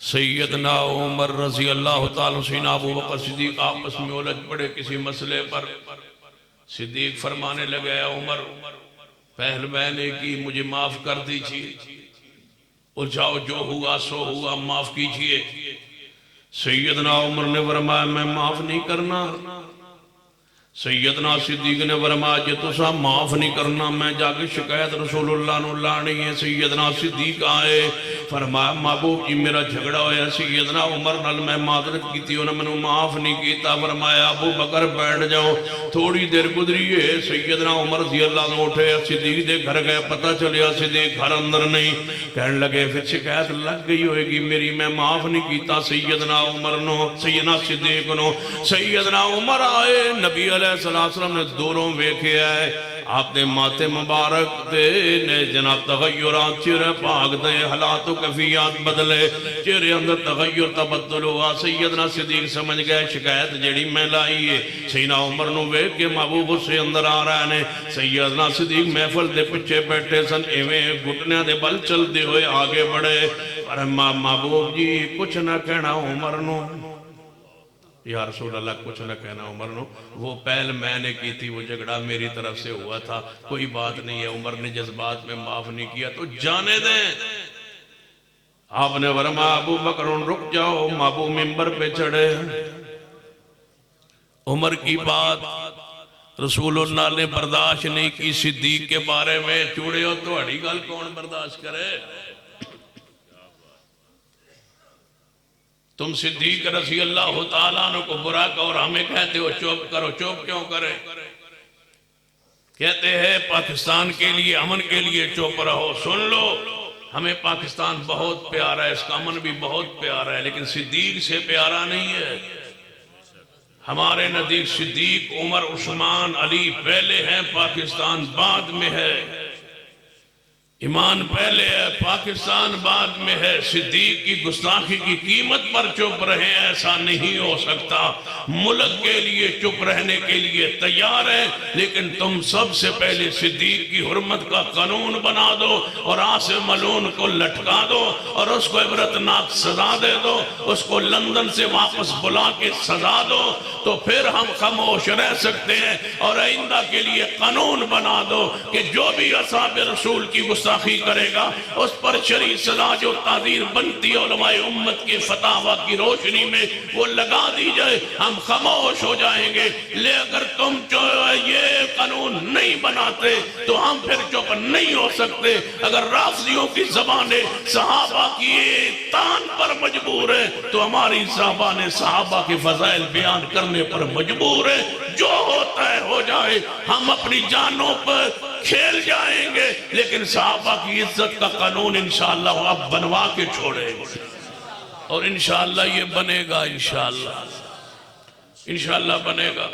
سیدنا عمر رضی اللہ تعالیٰ سیدنا ابو بکر صدیق آپس میں الجھ پڑے کسی مسئلے پر۔ صدیق فرمانے لگے عمر، پہل میں نے کی، مجھے معاف کر دیجئے، الجھاؤ جو ہوا سو ہوا، معاف کیجئے۔ سیدنا عمر نے فرمایا میں معاف نہیں کرنا۔ سیدنا صدیق نے فرمایا جے تسا معاف نہیں کرنا میں جا کے شکایت رسول اللہ نو لانی ہے۔ سیدنا صدیق آئے فرمایا محبوب جی میرا جھگڑا ہویا سیدنا عمر نال میں معذرت کیتی انہوں نے منو معاف نہیں کیتا۔ فرمایا ابو بکر بیٹھ جاؤ۔ تھوڑی دیر گزری ہے سیدنا عمر رضی اللہ عنہ اٹھے صدیق دے گھر گئے، پتہ چلیا صدیق گھر اندر نہیں، کہنے لگے پھر شکایت لگ گئی ہوئے گی میری، میں معاف نہیں کیتا سیدنا عمر نو، سیدنا صدیق نو۔ سیدنا عمر آئے، نبی علیہ السلام نے دوروں ویکھے آئے، آپ نے ماتھے مبارک دے نے جناب تغیرات چہرے پاک دے، حالات و کفیات بدلے، چہرے اندر تغیر تبدل ہوا۔ سیدنا صدیق سمجھ گئے شکایت جڑی میں لائی ہے۔ سیدنا عمر نو ویکھ کے محبوب سے اندر آ رہا ہے، سیدنا صدیق محفل دے پیچھے بیٹھے سن، ایویں گھٹنے دے بل چل دے ہوئے آگے بڑھے۔ فرمایا محبوب جی کچھ نہ کہنا عمر نو، یا رسول اللہ کچھ نہ کہنا عمر نو، وہ پہل میں نے کی تھی، وہ جھگڑا میری طرف سے ہوا تھا، کوئی بات نہیں ہے، عمر نے جذبات میں معاف نہیں کیا تو جانے دیں۔ آپ نے فرمایا ابو بکر رک جاؤ، محبوب منبر پہ چڑھے۔ عمر کی بات رسول اللہ نے برداشت نہیں کی، صدیق کے بارے میں چوڑے ہو تو اڑی گل کون برداشت کرے؟ تم صدیق رضی اللہ تعالیٰ عنہ کو برا کہو اور ہمیں کہتے ہو چوپ کرو، چوپ کیوں کرے؟ کہتے ہیں پاکستان کے لیے، امن کے لیے چوپ رہو۔ سن لو ہمیں پاکستان بہت پیارا ہے، اس کا امن بھی بہت پیارا ہے، لیکن صدیق سے پیارا نہیں ہے۔ ہمارے نزدیک صدیق، عمر، عثمان، علی پہلے ہیں، پاکستان بعد میں ہے۔ ایمان پہلے ہے، پاکستان بعد میں ہے۔ صدیق کی گستاخی کی قیمت پر چپ رہے، ایسا نہیں ہو سکتا۔ ملک کے لیے چپ رہنے کے لیے تیار ہے، لیکن تم سب سے پہلے صدیق کی حرمت کا قانون بنا دو اور عاصم ملعون کو لٹکا دو اور اس کو عبرتناک سزا دے دو، اس کو لندن سے واپس بلا کے سزا دو، تو پھر ہم خاموش رہ سکتے ہیں۔ اور آئندہ کے لیے قانون بنا دو کہ جو بھی اصحاب رسول کی گستاخی کرے گا اس پر شرعی سزا جو تعزیر بنتی ہے علماء امت کے فتاویٰ کی روشنی میں وہ لگا دی جائے، ہم خاموش ہو جائیں گے۔ لے اگر تم جو یہ قانون نہیں بناتے تو ہم پھر چپ نہیں ہو سکتے۔ اگر رافضیوں کی زبانیں صحابہ کی تان پر مجبور ہے تو ہماری زبانیں صحابہ کے فضائل بیان کرنے پر مجبور ہے۔ جو ہوتا ہے ہو جائے، ہم اپنی جانوں پر کھیل جائیں گے، لیکن صحابہ کی عزت کا قانون انشاءاللہ آپ بنوا کے چھوڑیں گے، اور انشاءاللہ یہ بنے گا، انشاءاللہ بنے گا۔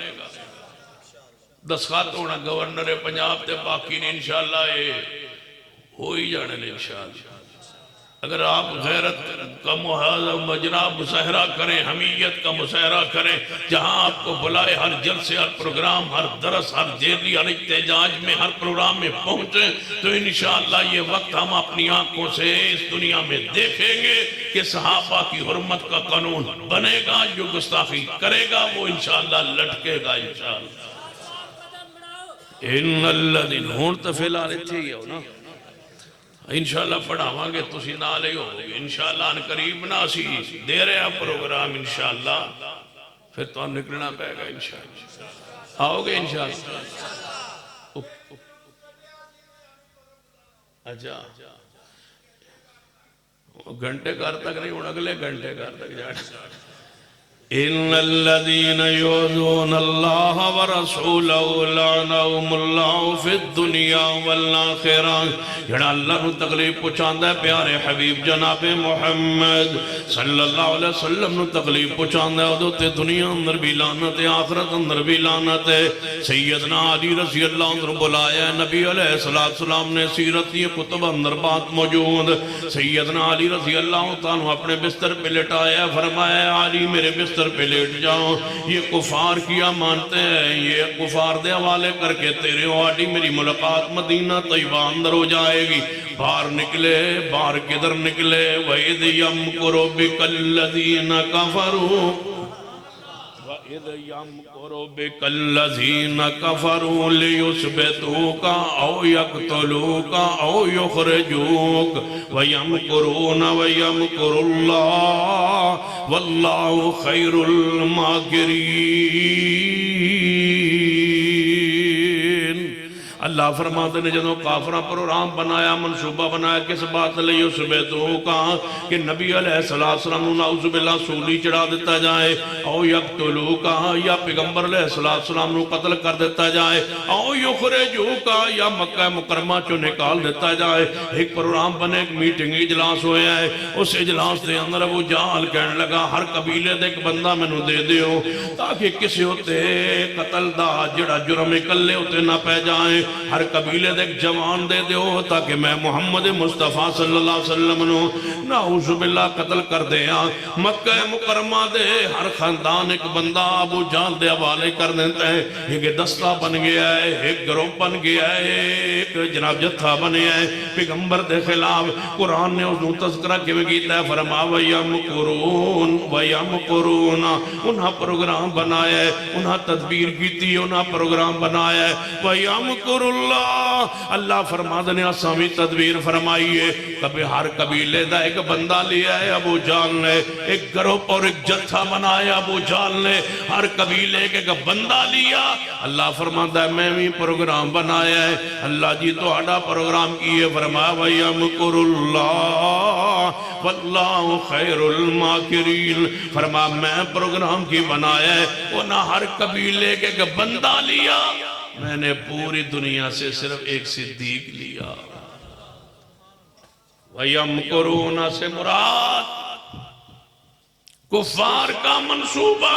دستخط ہونا گورنر پنجاب تے باقی نے انشاءاللہ یہ ہو ہی جانے لے انشاءاللہ۔ اگر آپ غیرت کا مجرا مظاہرہ کریں، حمیت کا مظاہرہ کریں، جہاں آپ کو بلائے ہر جلسے، ہر پروگرام، ہر درس، ہر جیلی، ہر احتجاج میں، ہر پروگرام میں پہنچیں، تو انشاءاللہ یہ وقت ہم اپنی آنکھوں سے اس دنیا میں دیکھیں گے کہ صحابہ کی حرمت کا قانون بنے گا۔ جو گستاخی کرے گا وہ انشاءاللہ لٹکے گا انشاءاللہ۔ ان الذین ہون تو فی الحال اتھے ہی ہو نا، انشاءاللہ پڑھاواں گے تسی نال ہی ہوگے انشاءاللہ۔ ان قریب نہ سی دے رہے ہیں پروگرام انشاءاللہ، پھر تو نکلنا پائے گا انشاءاللہ۔ آؤ گے انشاءاللہ؟ اچھا گھنٹے کار تک نہیں ہونا، اگلے گھنٹے کار تک جانا۔ ان الذين يؤذون الله ورسوله لعنهم الله في الدنيا والآخرة۔ جڑا اللہ نو تکلیف پہنچاندا ہے پیارے حبیب جناب محمد صلی اللہ علیہ وسلم نو تکلیف پہنچاندا ہے، ادھر تے دنیا اندر بھی لعنت ہے، آخرت اندر بھی لعنت ہے۔ سیدنا علی رضی اللہ عنہ بلایا ہے، نبی علیہ السلام نے سیرت یہ کتب اندر بات موجود۔ سیدنا علی رضی اللہ عنہ اپنے بستر پہ لٹایا، فرمایا علی میرے بستر پہ لیٹ جاؤ، یہ کفار کیا مانتے ہیں، یہ کفار دے حوالے کر کے تیرے واڈی میری ملاقات مدینہ طیبہ اندر ہو جائے گی۔ باہر نکلے، باہر کدھر نکلے؟ وَإِذْ يَمْكُرُ بِكَ الَّذِينَ كَفَرُوا وَإِذْ يَمْكُرُ بِكَ الَّذِينَ كَفَرُوا لِيُثْبِتُوكَ أَوْ يَقْتُلُوكَ أَوْ يُخْرِجُوكَ وَيَمْكُرُونَ وَيَمْكُرُ اللَّهُ وَاللَّهُ خَيْرُ الْمَاكِرِينَ۔ اللہ فرماتے نے جدوں کافراں پروگرام بنایا منصوبہ بنایا کس بات لئی اس بیتو کہا کہ نبی علیہ السلام نعوذ باللہ سولی چڑھا دیتا جائے او یقتلو کہا یا پیغمبر علیہ السلام نو قتل کر دیتا جائے او یخرجو کہا یا مکہ مکرمہ چو نکال دیتا جائے ایک پروگرام بنے ایک میٹنگ اجلاس ہویا ہے اس اجلاس دے اندر ابو جہل کہنے لگا ہر قبیلے دے ایک بندہ میں نو دے دیو تاکہ کسی ہوتے قتل دا جڑا جرم اکلے ہوتے نہ پہ جائیں ہر قبیلے دے ایک جوان دے دیو تاکہ میں محمد مصطفیٰ صلی اللہ علیہ وسلم نو نعوذ باللہ قتل کر دیا مکہ مکرمہ دے ہر خاندان ایک بندہ ابو جہل دے حوالے کر دیتا ہے ایک دستہ بن گیا ہے ایک گروہ بن گیا ہے ایک جناب جتھا بنے ہے پیغمبر دے خلاف قرآن نے اس نو تذکرہ کیوں کیتا ہے فرما وَيَمْكُرُونَ وَيَمْكُرُونَ انہاں پروگرام بنایا ہے انہاں تدبیر کیتی انہاں پروگرام بنایا ہے وَيَمْكُرُ اللَّهِ اللہ فرما دنے اسامی تدبیر فرمائیے کبھی ہر قبیلے دا ایک بندہ لیا ہے ابو جہل نے ایک گروپ اور ایک جتھا بنایا ابو جہل نے ہر قبیلے کے ایک بندہ لیا اللہ فرماتا ہے میں بھی پروگرام بنایا ہے اللہ جی تو آڑا پروگرام کیے فرمایا وَيَمْكُرُ اللَّهِ وَاللَّهُ خَيْرُ الْمَاكِرِينَ فرمایا میں پروگرام کی بنایا ہے انہاں ہر قبیلے کے ایک بندہ لیا میں نے پوری دنیا سے صرف ایک صدیق لیا وَيَمْكُرُونَ سے مراد کفار کا منصوبہ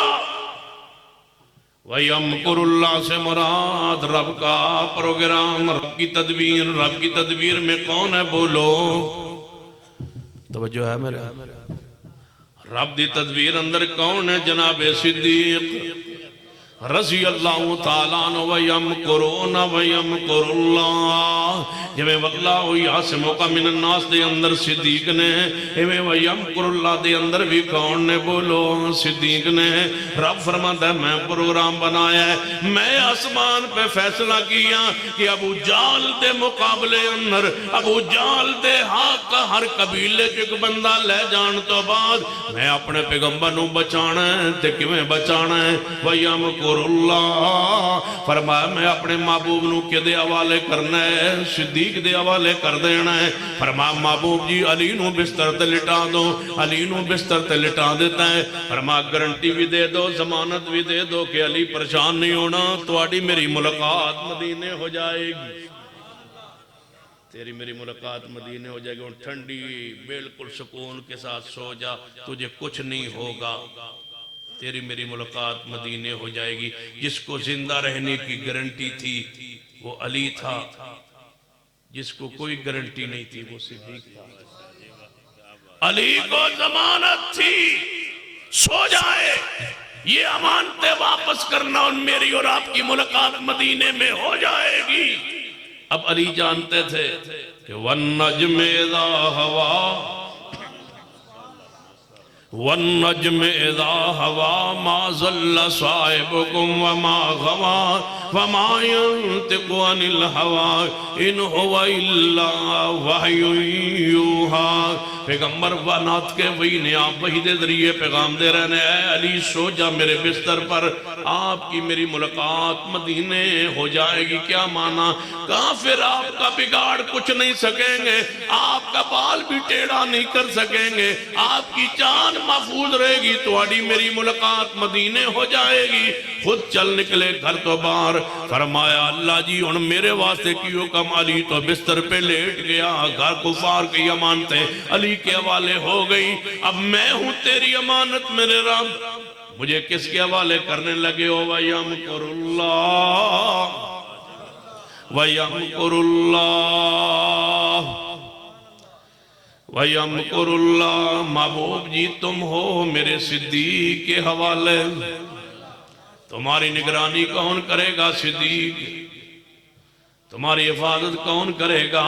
وَيَمْكُرُ اللَّهِ سے مراد رب کا پروگرام رب کی تدبیر میں کون ہے بولو توجہ ہے میرے رب دی تدبیر اندر کون ہے جناب صدیق رضی اللہ تعالیٰ عنہ وَيَمْكُرُونَ وَيَمْكُرُ اللَّهِ جویں واللہ یعصمک من الناس دے اندر صدیق نے ایویں وَيَمْكُرُ اللَّهِ دے اندر بھی کون نے بولو صدیق نے رب فرماتا ہے میں پروگرام بنایا ہے میں آسمان پہ فیصلہ کیا کہ ابو جہل دے مقابلے اندر ابو جہل دے حق ہر قبیلے کے ایک بندہ لے جان تو بعد میں اپنے پیغمبر نو بچانا ہے تے کیویں بچانا ہے وَيَمْكُرُ اللہ فرمایا میں اپنے محبوب نو کے دے حوالے کرنا ہے صدیق دے حوالے کر دینا ہے فرمایا محبوب جی علی نو بستر تے لٹا دو علی نو بستر تے لٹا دیتا ہے فرمایا گارنٹی بھی دے دو ضمانت بھی دے دو کہ علی پریشان نہیں ہونا تواڈی میری ملاقات مدینے ہو جائے گی تیری میری ملاقات مدینے ہو جائے گی اور ٹھنڈی بالکل سکون کے ساتھ سو جا تجھے کچھ نہیں ہوگا تیری میری ملاقات مدینے ہو جائے گی جس کو زندہ رہنے کی گارنٹی تھی وہ علی تھا جس کو کوئی گارنٹی نہیں تھی وہ صدیق تھا علی کو ضمانت تھی سو جائے یہ امانتیں واپس کرنا اور میری اور آپ کی ملاقات مدینے میں ہو جائے گی اب علی جانتے تھے کہ وَالنَّجْمِ اِذَا هَوَا وَالنَّجْمِ اِذَا هَوَا مَا ظَلَّ صَائِبُكُمْ وَمَا غَوَا وَمَا يَنْتِقُ عَنِ الْهَوَا إِنْ هُوَ إِلَّا وَحْيٌ يُوحَىٰ پیغمبر وانات کے وہی نے آپ وہی دے ذریعے پیغام دے رہنے اے علی سو جا میرے بستر پر آپ کی میری ملاقات مدینے ہو جائے گی کیا مانا کافر آپ کا بگاڑ کچھ نہیں سکیں گے آپ کا بال بھی ٹیڑھا نہیں کر سکیں گے آپ کی جان محفوظ رہے گی تو آڑی میری ملاقات مدینے ہو جائے گی خود چل نکلے گھر تو باہر فرمایا اللہ جی ان میرے واسطے کیوں کم علی تو بستر پہ لیٹ گیا گھر کفار کی امانتیں علی کے حوالے ہو گئی اب میں ہوں تیری امانت میرے رب مجھے کس کے حوالے کرنے لگے ہو وَيَمْكُرُ اللَّهِ وَيَمْكُرُ اللَّهِ وَيَمْكُرُ اللَّهِ محبوب جی تم ہو میرے صدیق کے حوالے تمہاری نگرانی کون کرے گا صدیق تمہاری حفاظت کون کرے گا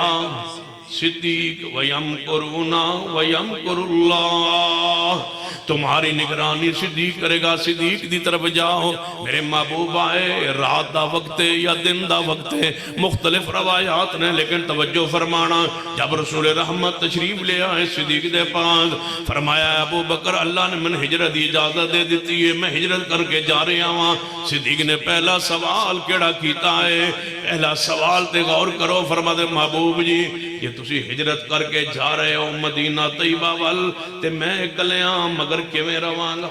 صدیق وَيَمْكُرُونَ وَيَمْكُرُ اللَّهِ تمہاری نگرانی صدیق کرے گا، صدیق دی طرف جاؤ۔ میرے محبوب آئے، رات دا وقت ہے یا دن دا وقت ہے، مختلف روایات نے، لیکن توجہ فرمانا، جب رسول رحمت تشریف لے آئے صدیق دے پاس، فرمایا ابو بکر اللہ نے من ہجرت دی اجازت دے دیتی ہے، میں ہجرت کر کے جا رہے ہوں۔ صدیق نے پہلا سوال کیڑا کیتا ہے؟ پہلا سوال تے غور کرو، فرماتے محبوب جی یہ تسی ہجرت کر کے جا رہے ہو مدینہ طیبہ وال تے میں اکلیاں مگر کیویں رواں گا؟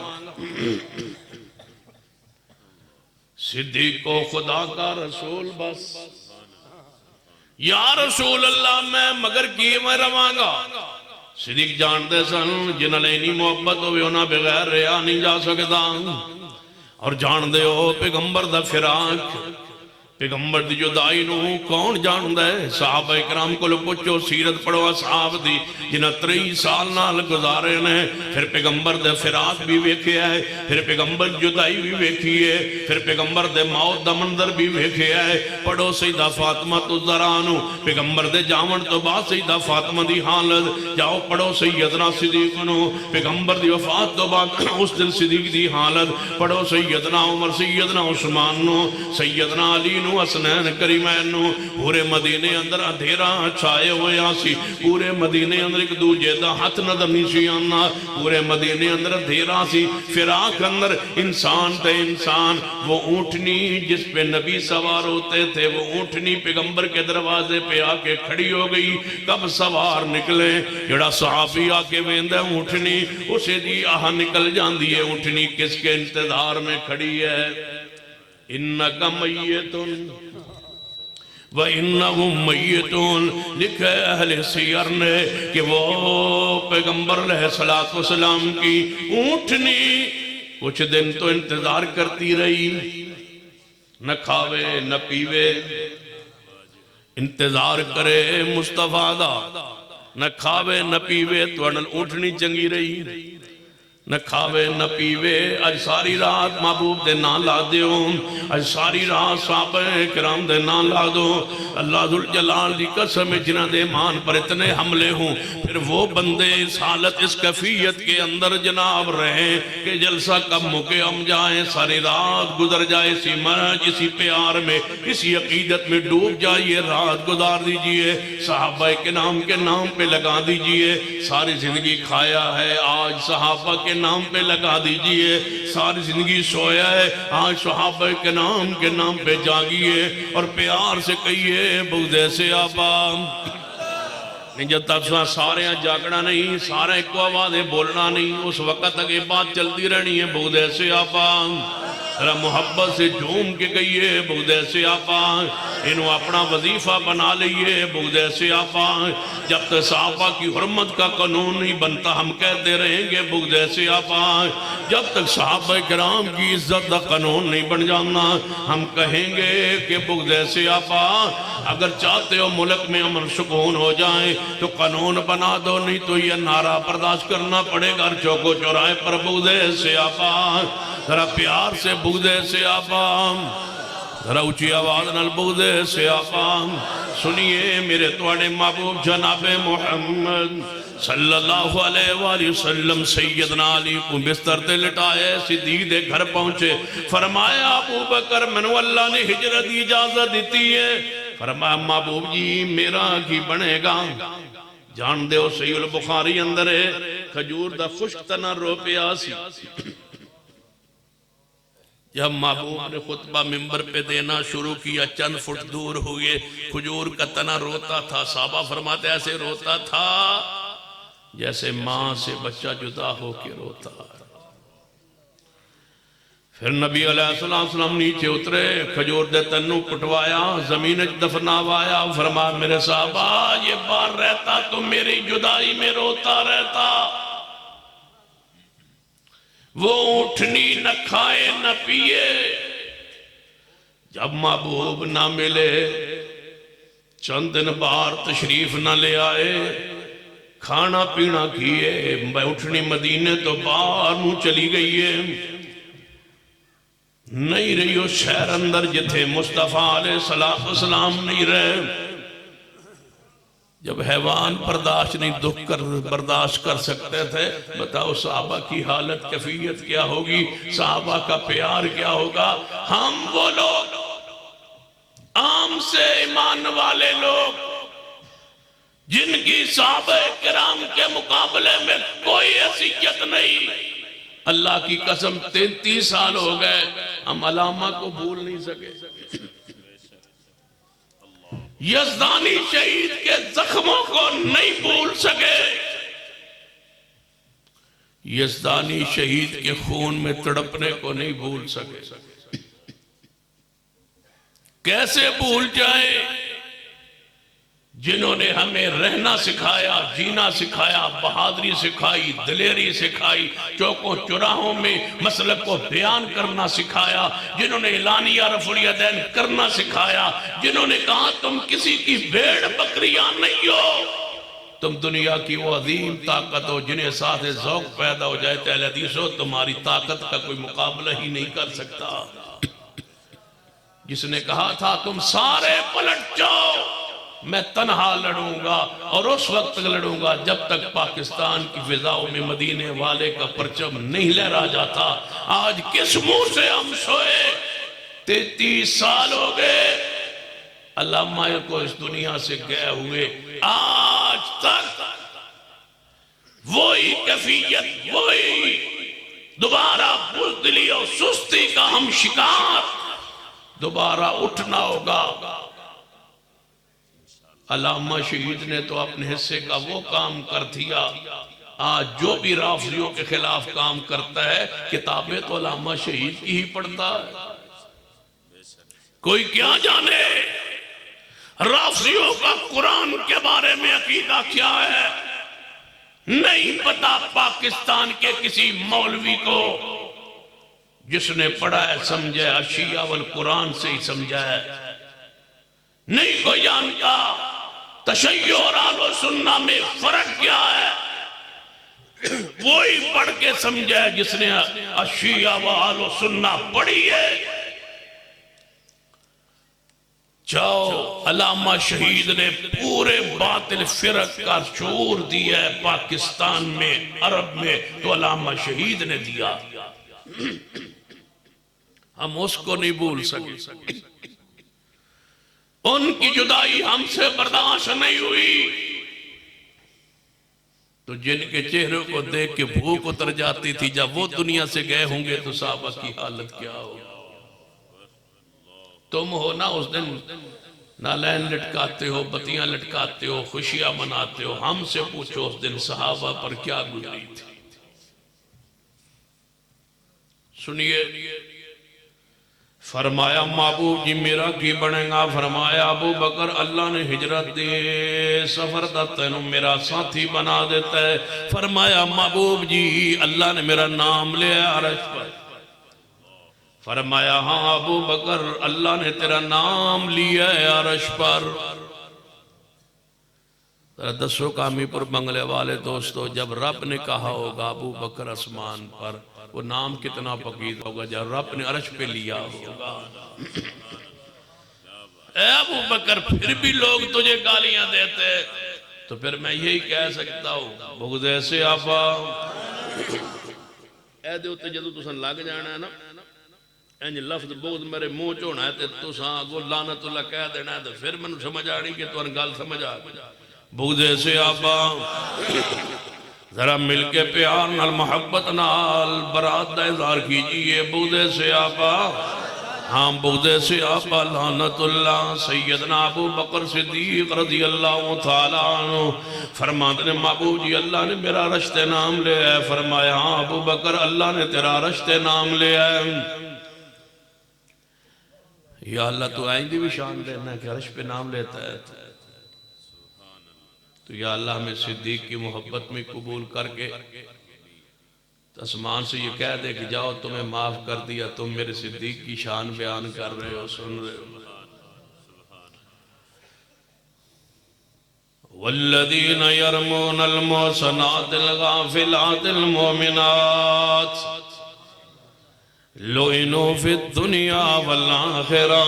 صدیق کو خدا کا رسول بس، یا رسول اللہ میں مگر کیویں رواں گا؟ صدیق جانتے سن جنہاں نے نہیں محبت ہوئے انہاں بغیر رہا نہیں جا سکتا، اور جان دے ہو پیغمبر دا فراق، پیغمبر دی جدائی نو کون جان دے؟ صحابہ اکرام کو لو پوچھو، سیرت پڑھو اصحاب دی جنہاں 23 سال نال گزارے نے، پھر پیغمبر دے فراق بھی ویکھے ہے، پھر پیغمبر جدائی بھی ویکھی ہے، پھر پیغمبر دے موت دا منظر بھی ویکھے ہے۔ پڑھو سیدہ فاطمہ الزہرا، پیغمبر دے جاون تو بعد سیدہ فاطمہ دی حالت، جاؤ پڑھو سیدنا صدیق نو، پیغمبر دی وفات تو بعد اس دن صدیق دی حالت، پڑھو سیدنا عمر، سیدنا عثمان نو، سیدنا علی نو، حسنین کریمین نو۔ پورے مدینے اندر اندھیرا چھائے ہوئے آسی، پورے مدینے اندر ایک دوجہ دا ہاتھ نظر نہیں سی آنا، پورے مدینے اندر اندھیرا سی، فراق اندر انسان تے انسان۔ وہ اونٹنی جس پہ نبی سوار ہوتے تھے، وہ اونٹنی پیغمبر کے دروازے پہ آ کے کھڑی ہو گئی، کب سوار نکلے؟ جڑا صحابی آ کے ویندہ اونٹنی اسے دی آہ نکل جان دیئے، اونٹنی کس کے انتظار میں کھڑی ہے؟ انکا میتون وَإِنَّهُمْ مَيِّتُونَ، لکھے اہل سیر نے کہ وہ پیغمبر علیہ السلام کی اونٹنی کچھ دن تو انتظار کرتی رہی، نہ کھاوے نہ پیوے، انتظار کرے مصطفیٰ دا، نہ کھاوے نہ پیوے تو انہوں اونٹنی چنگی رہی، نہ کھاوے نہ پیوے۔ اج ساری رات محبوب دے نام لا دیو، اج ساری رات صحابہ کرام دے نام لا دو۔ اللہ ذوالجلال دی قسم جنہ دے ایمان پر اتنے حملے ہوں، پھر وہ بندے اس حالت اس کیفیت کے اندر جناب رہیں کہ جلسہ کب مکے ہم جائیں، ساری رات گزر جائے اسی مرج، اسی پیار میں، اسی عقیدت میں ڈوب جائیے، رات گزار دیجئے، صحابہ کے نام پہ لگا دیجئے۔ ساری زندگی کھایا ہے، آج صحابہ کے نام پہ لگا دیجئے، ساری زندگی سویا ہے، آج صحابہ کے نام پہ جاگیے، اور پیار سے کہیے بغض سے آبا۔ نہیں جب تک سارے جاگنا نہیں، سارے ایک آواز بولنا نہیں، اس وقت تک یہ بات چلتی رہنی ہے بغض سے آبا۔ ذرا محبت سے جھوم کے کہیے بغض سے آپا، انہوں اپنا وظیفہ بنا لئیے بغض سے آپا۔ جب تک صحابہ کی حرمت کا قانون نہیں بنتا ہم کہتے رہیں گے بغض سے آپا، جب تک صحابہ کرام کی عزت کا قانون نہیں بن جانا ہم کہیں گے کہ بغض سے آپا۔ اگر چاہتے ہو ملک میں امن سکون ہو جائیں تو قانون بنا دو، نہیں تو یہ نعرہ برداشت کرنا پڑے گا چوک و چوراہے پر بغض سے آپا۔ ذرا پیار سے بغض سے آپا، ذرا اونچی آواز نال بغض سے آپا۔ سنیے میرے تواڈے محبوب جناب محمد صلی اللہ علیہ وآلہ وسلم سیدنا علی کو بستر تے لٹائے، صدیق دے گھر پہنچے، فرمایا ابو بکر منو اللہ نے ہجرت دی اجازت دیتی ہے۔ فرمایا محبوب جی میرا کی بنے گا؟ جان دے ہو صحیح البخاری اندر ہے، کھجور دا خشک تنا رو پیا سی۔ جب محبوب نے خطبہ ممبر پہ دینا شروع کیا، چند فٹ دور ہوئے، کھجور کا تنا روتا تھا۔ صحابہ فرماتے ایسے روتا تھا جیسے ماں سے بچہ جدا ہو کے روتا۔ پھر نبی علیہ السلام نیچے اترے، کھجور دے تنو پٹوایا، زمین دفناوایا، فرمایا میرے صحابہ یہ بار رہتا تو میری جدائی میں روتا رہتا۔ وہ اٹھنی نہ کھائے نہ پیے، جب محبوب نہ ملے، چند دن بار تشریف نہ لے آئے، کھانا پینا کیے، میں اٹھنی مدینے تو باہر نو چلی گئی ہے، نہیں رہی ہو شہر اندر جتھے مصطفیٰ علیہ السلام نہیں رہے۔ جب حیوان برداشت نہیں دکھ کر برداشت کر سکتے تھے، بتاؤ صحابہ کی حالت کیفیت کیا ہوگی، صحابہ کا پیار کیا ہوگا۔ ہم وہ لوگ عام سے ایمان والے لوگ جن کی صحابہ کرام کے مقابلے میں کوئی حیثیت نہیں، اللہ کی قسم 33 سال ہو گئے ہم علامہ کو بھول نہیں سکے، یزدانی شہید کے زخموں کو نہیں بھول سکے، یزدانی شہید کے خون میں تڑپنے کو نہیں بھول سکے۔ کیسے بھول جائیں جنہوں نے ہمیں رہنا سکھایا، جینا سکھایا، بہادری سکھائی، دلیری سکھائی، چوکوں چراہوں میں مسلک کو بیان کرنا سکھایا، جنہوں نے اعلانیہ رفع الیدین کرنا سکھایا، جنہوں نے کہا تم کسی کی بھیڑ بکریاں نہیں ہو، تم دنیا کی وہ عظیم طاقت ہو جنہیں ساتھ ذوق پیدا ہو جائے، اہل حدیث ہو تمہاری طاقت کا کوئی مقابلہ ہی نہیں کر سکتا۔ جس نے کہا تھا تم سارے پلٹ جاؤ، میں تنہا لڑوں گا، اور اس وقت تک لڑوں گا جب تک پاکستان کی فضاؤں میں مدینے والے کا پرچم نہیں لہرا جاتا۔ آج کس منہ سے ہم سوئے؟ 33 سال ہو گئے علامہ کو اس دنیا سے گئے ہوئے، آج تک وہی کیفیت، وہی دوبارہ بزدلی اور سستی کا ہم شکار، دوبارہ اٹھنا ہوگا۔ علامہ شہید نے تو اپنے حصے کا وہ کام کر دیا، آج جو بھی رافضیوں کے خلاف کام کرتا ہے کتابیں تو علامہ شہید کی ہی پڑھتا ہے۔ کوئی کیا جانے رافضیوں کا قرآن کے بارے میں عقیدہ کیا ہے، نہیں پتا پاکستان کے کسی مولوی کو جس نے پڑھا ہے سمجھا ہے، شیعہ والقرآن سے ہی سمجھا ہے، نہیں کوئی جانتا تشیع اور اہل سنہ میں فرق کیا ہے، وہی پڑھ کے سمجھا ہے جس نے شیعہ و اہل سنہ پڑھی ہے۔ جاؤ، علامہ شہید نے پورے باطل فرق کا شعور دیا ہے پاکستان میں، عرب میں، تو علامہ شہید نے دیا، ہم اس کو نہیں بھول سکے۔ ان کی جدائی ہم سے برداشت نہیں ہوئی، تو جن کے چہروں کو دیکھ کے بھوک اتر جاتی تھی، جب وہ دنیا سے گئے ہوں گے تو صحابہ کی حالت کیا ہو۔ تم ہو نا اس دن نالین لٹکاتے ہو، بتیاں لٹکاتے ہو، خوشیاں مناتے ہو، ہم سے پوچھو اس دن صحابہ پر کیا گزری تھی۔ سنیے، فرمایا محبوب جی میرا کی بڑھیں گا، فرمایا ابو بکر اللہ نے ہجرت دے سفر دا تینوں میرا ساتھی بنا دیتا ہے۔ فرمایا محبوب جی اللہ نے میرا نام لیا عرش پر۔ فرمایا ہاں ابو بکر اللہ نے تیرا نام لیا ہے عرش پر۔ دسو کامی پر بنگلے والے دوستو، جب رب نے کہا ہوگا ابو بکر اسمان پر، وہ نام کتنا پکید ہوگا جب رب نے عرش پہ لیا ہوگا۔ اے ابو بکر پھر بھی لوگ تجھے گالیاں دیتے، تو پھر میں یہی کہہ سکتا ہوں بغض ایسے آبا اے دے ہوتے جدو تسان لگ جانا ہے نا، انج لفظ بغض میرے منہ چونا ہے تے تسان اگو لعنت اللہ کہہ دینا ہے، تو پھر میں سمجھ آڑی کہ تو ان گال سمجھ آ بغض ایسے آبا ذرا مل کے پیار نال محبت نال برات دا اظہار کیجئے۔ بغض ایسے آبا، ہاں بغض ایسے آبا لعنت اللہ سیدنا ابو بکر صدیق رضی اللہ تعالیٰ عنہ فرماتے ہیں محبوب جی اللہ نے میرا رشت نام لے ہے۔ فرمایا ہاں ابو بکر اللہ نے تیرا رشت نام لے ہے۔ یا اللہ تو آئندی بھی شان دینا ہے کہ عرش پہ نام لیتا ہے، تو یا اللہ ہمیں صدیق کی محبت میں قبول کر کے آسمان سے یہ کہہ دے کہ جاؤ تمہیں معاف کر دیا، تم میرے صدیق کی شان بیان کر رہے ہو، سن رہے ہو۔ والذین یرمون المحصنات الغافلات المؤمنات لعنوا فی الدنیا والآخرہ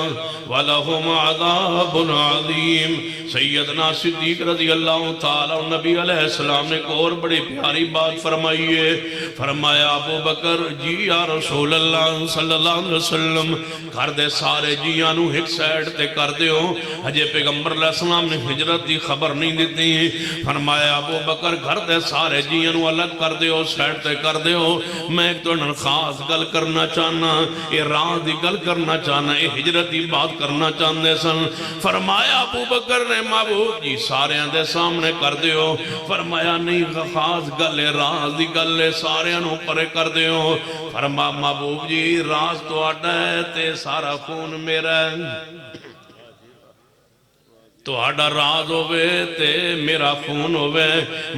ولہم عذاب عظیم۔ سیدنا صدیق رضی اللہ تعالیٰ نبی علیہ السلام نے ایک اور بڑی پیاری بات فرمائی ہے۔ فرمایا ابو بکر جی یا رسول اللہ صلی اللہ علیہ وسلم کر دے سارے جیانو ایک سائڈ تے کر دے ہو، حجے پیغمبر علیہ السلام نے ہجرت دی خبر نہیں دیتی۔ فرمایا ابو بکر گھر دے سارے جیانو الگ کر دے ہو، سائڈ تے کر دے ہو، میں ایک تو خاص گل کرنا چاہنا، یہ راہ دی گل کرنا چاہنا، یہ ہجرت دی بات کرنا چاہنے سن۔ فرمایا ابو بکر نے محبوب جی سارے دے سامنے کر دیو۔ فرمایا نہیں خاص گل ہے، راز دی گل ہے، سارے انہوں پرے کر دیو۔ فرمایا محبوب جی راز تو آڈا ہے تے سارا خون میرا ہے، تو آڈا راز ہوئے تے میرا خون ہوئے۔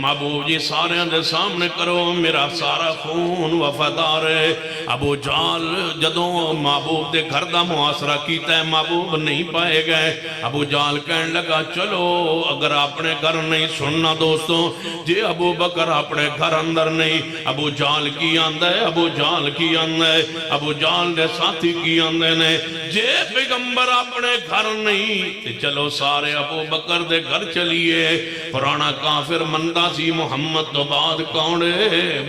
محبوب جی سارے دے سامنے کرو، میرا سارا خون وفادار ہے۔ ابو جال جدوں محبوب دے گھر دا محاصرہ کیتا ہے، محبوب نہیں پائے گئے۔ ابو جال کہنے لگا چلو اگر اپنے گھر نہیں سننا دوستوں، جی ابو بکر اپنے گھر اندر نہیں، ابو جال کی آندہ ہے، ابو جال کی آندہ ہے، ابو جال دے ساتھی کی آندے نے، جے پیغمبر اپنے گھر نہیں، چلو سارے ابو بکر دے گھر چلیے۔ پرانا کافر مندہ سی محمد تو بعد کونے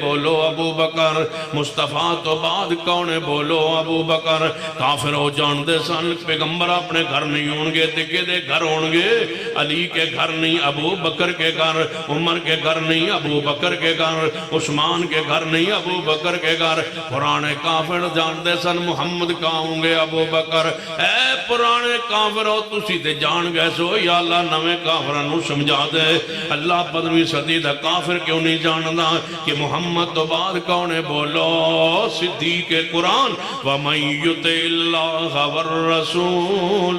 بولو ابو بکر، مصطفیٰ تو بعد کونے بولو ابو بکر۔ کافر ہو جان دے سن پیغمبر اپنے گھر نہیں ہونگے، تکے دے گھر ہونگے، علی کے گھر نہیں ابو بکر کے گھر، عمر کے گھر نہیں ابو بکر کے گھر، عثمان کے گھر نہیں ابو بکر کے گھر۔ پرانے کافر جان دے سن محمد کا ہونگے ابو بکر۔ اے پرانے کافر ہو تسی تے جان گئے سو، یا اللہ نوے کافرانو سمجھا دے، اللہ 15ویں صدی دا کافر کیوں نہیں جاندا کہ محمد تو بعد کونے بولو صدیق قرآن وَمَن يُطِعِ اللَّهَ وَالرَّسُولَ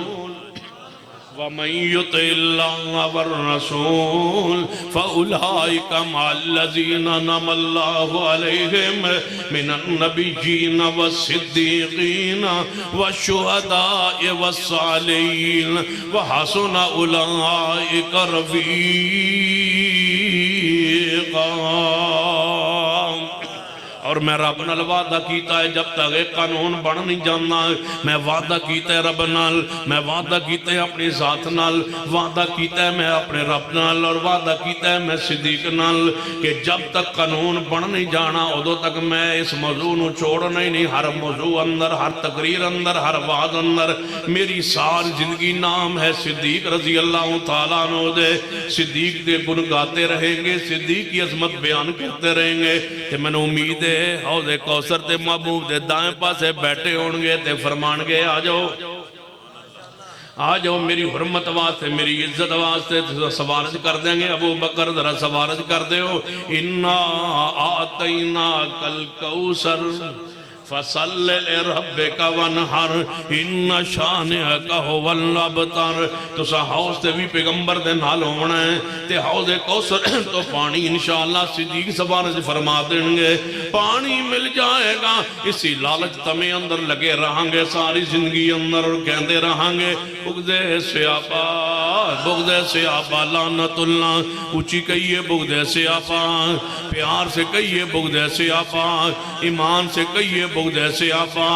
وَمَن يُطِعِ اللَّهَ وَالرَّسُولَ فَأُولَئِكَ مَعَ الَّذِينَ أَنْعَمَ اللَّهُ عَلَيْهِمْ مِنَ النَّبِيِّينَ وَالصِّدِّيقِينَ وَالشُّهَدَاءِ وَالصَّالِحِينَ وَحَسُنَ أُولَئِكَ رَفِيقًا۔ اور میں رب نال وعدہ کیتا ہے جب تک ایک قانون بن نہیں جانا، میں وعدہ کیتا ہے رب نال، میں وعدہ کیتا ہے اپنی ذات نال، وعدہ کیتا ہے میں اپنے رب نال، اور وعدہ کیتا ہے میں صدیق نال کہ جب تک قانون بن نہیں جانا ادو تک میں اس موضوع نو چھوڑنا ہی نہیں۔ ہر موضوع اندر، ہر تقریر اندر، ہر وعد اندر میری ساری زندگی نام ہے صدیق رضی اللہ تعالیٰ عنہ دے۔ صدیق دے گن گاتے رہیں گے، صدیق کی عظمت بیان کرتے رہیں گے، کہ میں نے امید ہے حوض کوثر تے محبوب دے دائیں پاسے بیٹھے ہونگے تے فرمان گے آجاؤ میری حرمت واسطے، میری عزت واسطے سوارج کر دیں گے۔ ابو بکر ذرا سوارج کر دے ہو، اِنَّا آتَيْنَاكَ الْكَوْثَرَ فَصَلِّ لِرَبِّكَ وَانْحَرْ إِنَّ شَانِئَكَ هُوَ الْأَبْتَرُ۔ تو سا حوض تے بھی پیغمبر دے نال ہونا ہے تے حوض کوثر تو پانی انشاءاللہ صدیق سوارج فرما دیں گے، پانی مل جائے گا۔ اسی لالچ تمہیں اندر لگے رہاں گے ساری زندگی اندر، اور کہندے رہاں گے بغدے سیابا، بغدے سیابا لعنت اللہ، اچھی کہیے بغدے سیابا، پیار سے کہیے بغدے سیابا، ایمان سے کہیے بغدے سیابا،